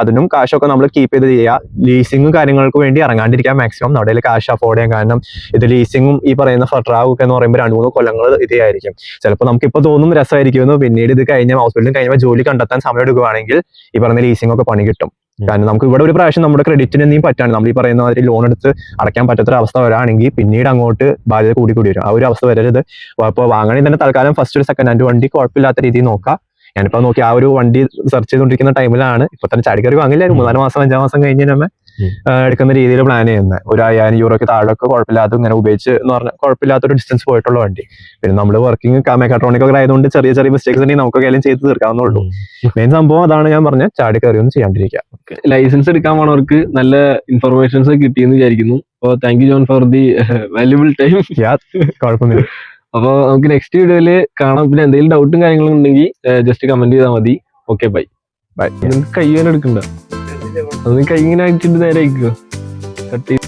[SPEAKER 1] അതിനും കാശൊക്കെ നമ്മൾ കീപ്പ് ചെയ്ത് ചെയ്യുക. ലീസിങ്ങും കാര്യങ്ങൾക്ക് വേണ്ടി ഇറങ്ങാണ്ടിരിക്കുക മാക്സിമം. അവിടെ കാശ് അഫോർഡ് ചെയ്യാൻ. കാരണം ഇത് ലീസിങ്ങും ഈ പറയുന്ന ഫട്രാവൊക്കെ എന്ന് പറയുമ്പോൾ 2-3 കൊല്ലങ്ങൾ ഇതേ ആയിരിക്കും. ചിലപ്പോൾ നമുക്ക് ഇപ്പൊ തോന്നും രസമായിരിക്കുമെന്ന്, പിന്നീട് ഇത് കഴിഞ്ഞ ഹൗസ് ബിൽഡിംഗ് കഴിഞ്ഞാൽ ജോലി കണ്ടെത്താൻ സമയം എടുക്കുകയാണെങ്കിൽ ഈ പറയുന്ന ലീസിംഗ് ഒക്കെ പണി കിട്ടും. കാരണം നമുക്ക് ഇവിടെ ഒരു പ്രാവശ്യം നമ്മുടെ ക്രെഡിറ്റിന് എന്തെങ്കിലും പറ്റാണ്, നമ്മൾ ഈ പറയുന്ന മാതിരി ലോൺ എടുത്ത് അടയ്ക്കാൻ പറ്റാത്തൊരു അവസ്ഥ വരാണെങ്കിൽ പിന്നീട് അങ്ങോട്ട് ബാധ്യത കൂടി വരും. ആ ഒരു അവസ്ഥ വരരുത്. അപ്പോൾ വാങ്ങണമെങ്കിൽ തന്നെ തൽക്കാലം ഫസ്റ്റ് ഒരു സെക്കൻഡ് ഹാൻഡ് വണ്ടി കുഴപ്പമില്ലാത്ത രീതിയിൽ നോക്കാം. ഞാനിപ്പോ നോക്കി ആ ഒരു വണ്ടി സെർച്ച് ചെയ്തുകൊണ്ടിരിക്കുന്ന ടൈമിലാണ്. ഇപ്പൊ തന്നെ ചാടിക്കറി വാങ്ങില്ല, 3-4 മാസം 5 മാസം കഴിഞ്ഞ് നമ്മൾ എടുക്കുന്ന രീതിയിൽ പ്ലാൻ ചെയ്യുന്നത്. ഒരു 5000 യൂറോയ്ക്ക് താഴെയൊക്കെ കുഴപ്പമില്ലാത്ത ഇങ്ങനെ ഉപയോഗിച്ച് എന്ന് പറഞ്ഞാൽ കുഴപ്പമില്ലാത്തൊരു ഡിസ്റ്റൻസ് പോയിട്ടുള്ള വണ്ടി. പിന്നെ നമ്മൾ വർക്കിംഗ് മെക്കാട്രോണിക് ഒക്കെ ആയതുകൊണ്ട് ചെറിയ മിസ്റ്റേക്സ് ഉണ്ടെങ്കിൽ നമുക്ക് എല്ലാം ചെയ്ത് തീർക്കാവുന്നുള്ളൂ. മെയിൻ സംഭവം അതാണ് ഞാൻ പറഞ്ഞ ചാടി കയറി ഒന്നും ചെയ്യാണ്ടിരിക്കുക.
[SPEAKER 2] ലൈസൻസ് എടുക്കാൻ പോണവർക്ക് നല്ല ഇൻഫർമേഷൻസ് കിട്ടിയെന്ന് വിചാരിക്കുന്നു. അപ്പോൾ thank you John for the valuable time.
[SPEAKER 1] കുഴപ്പമൊന്നുമില്ല.
[SPEAKER 2] അപ്പോൾ നമുക്ക് നെക്സ്റ്റ് വീഡിയോയില് കാണാം. പിന്നെ എന്തെങ്കിലും ഡൗട്ടും കാര്യങ്ങളും ഉണ്ടെങ്കിൽ ജസ്റ്റ് കമന്റ് ചെയ്താൽ മതി. Okay, bye. നിങ്ങൾക്ക് കൈ വേന എടുക്കണ്ട, അത് കൈ ഇങ്ങനെ അയച്ചിട്ട് നേരെ അയക്കുക. കട്ട് ചെയ്ത്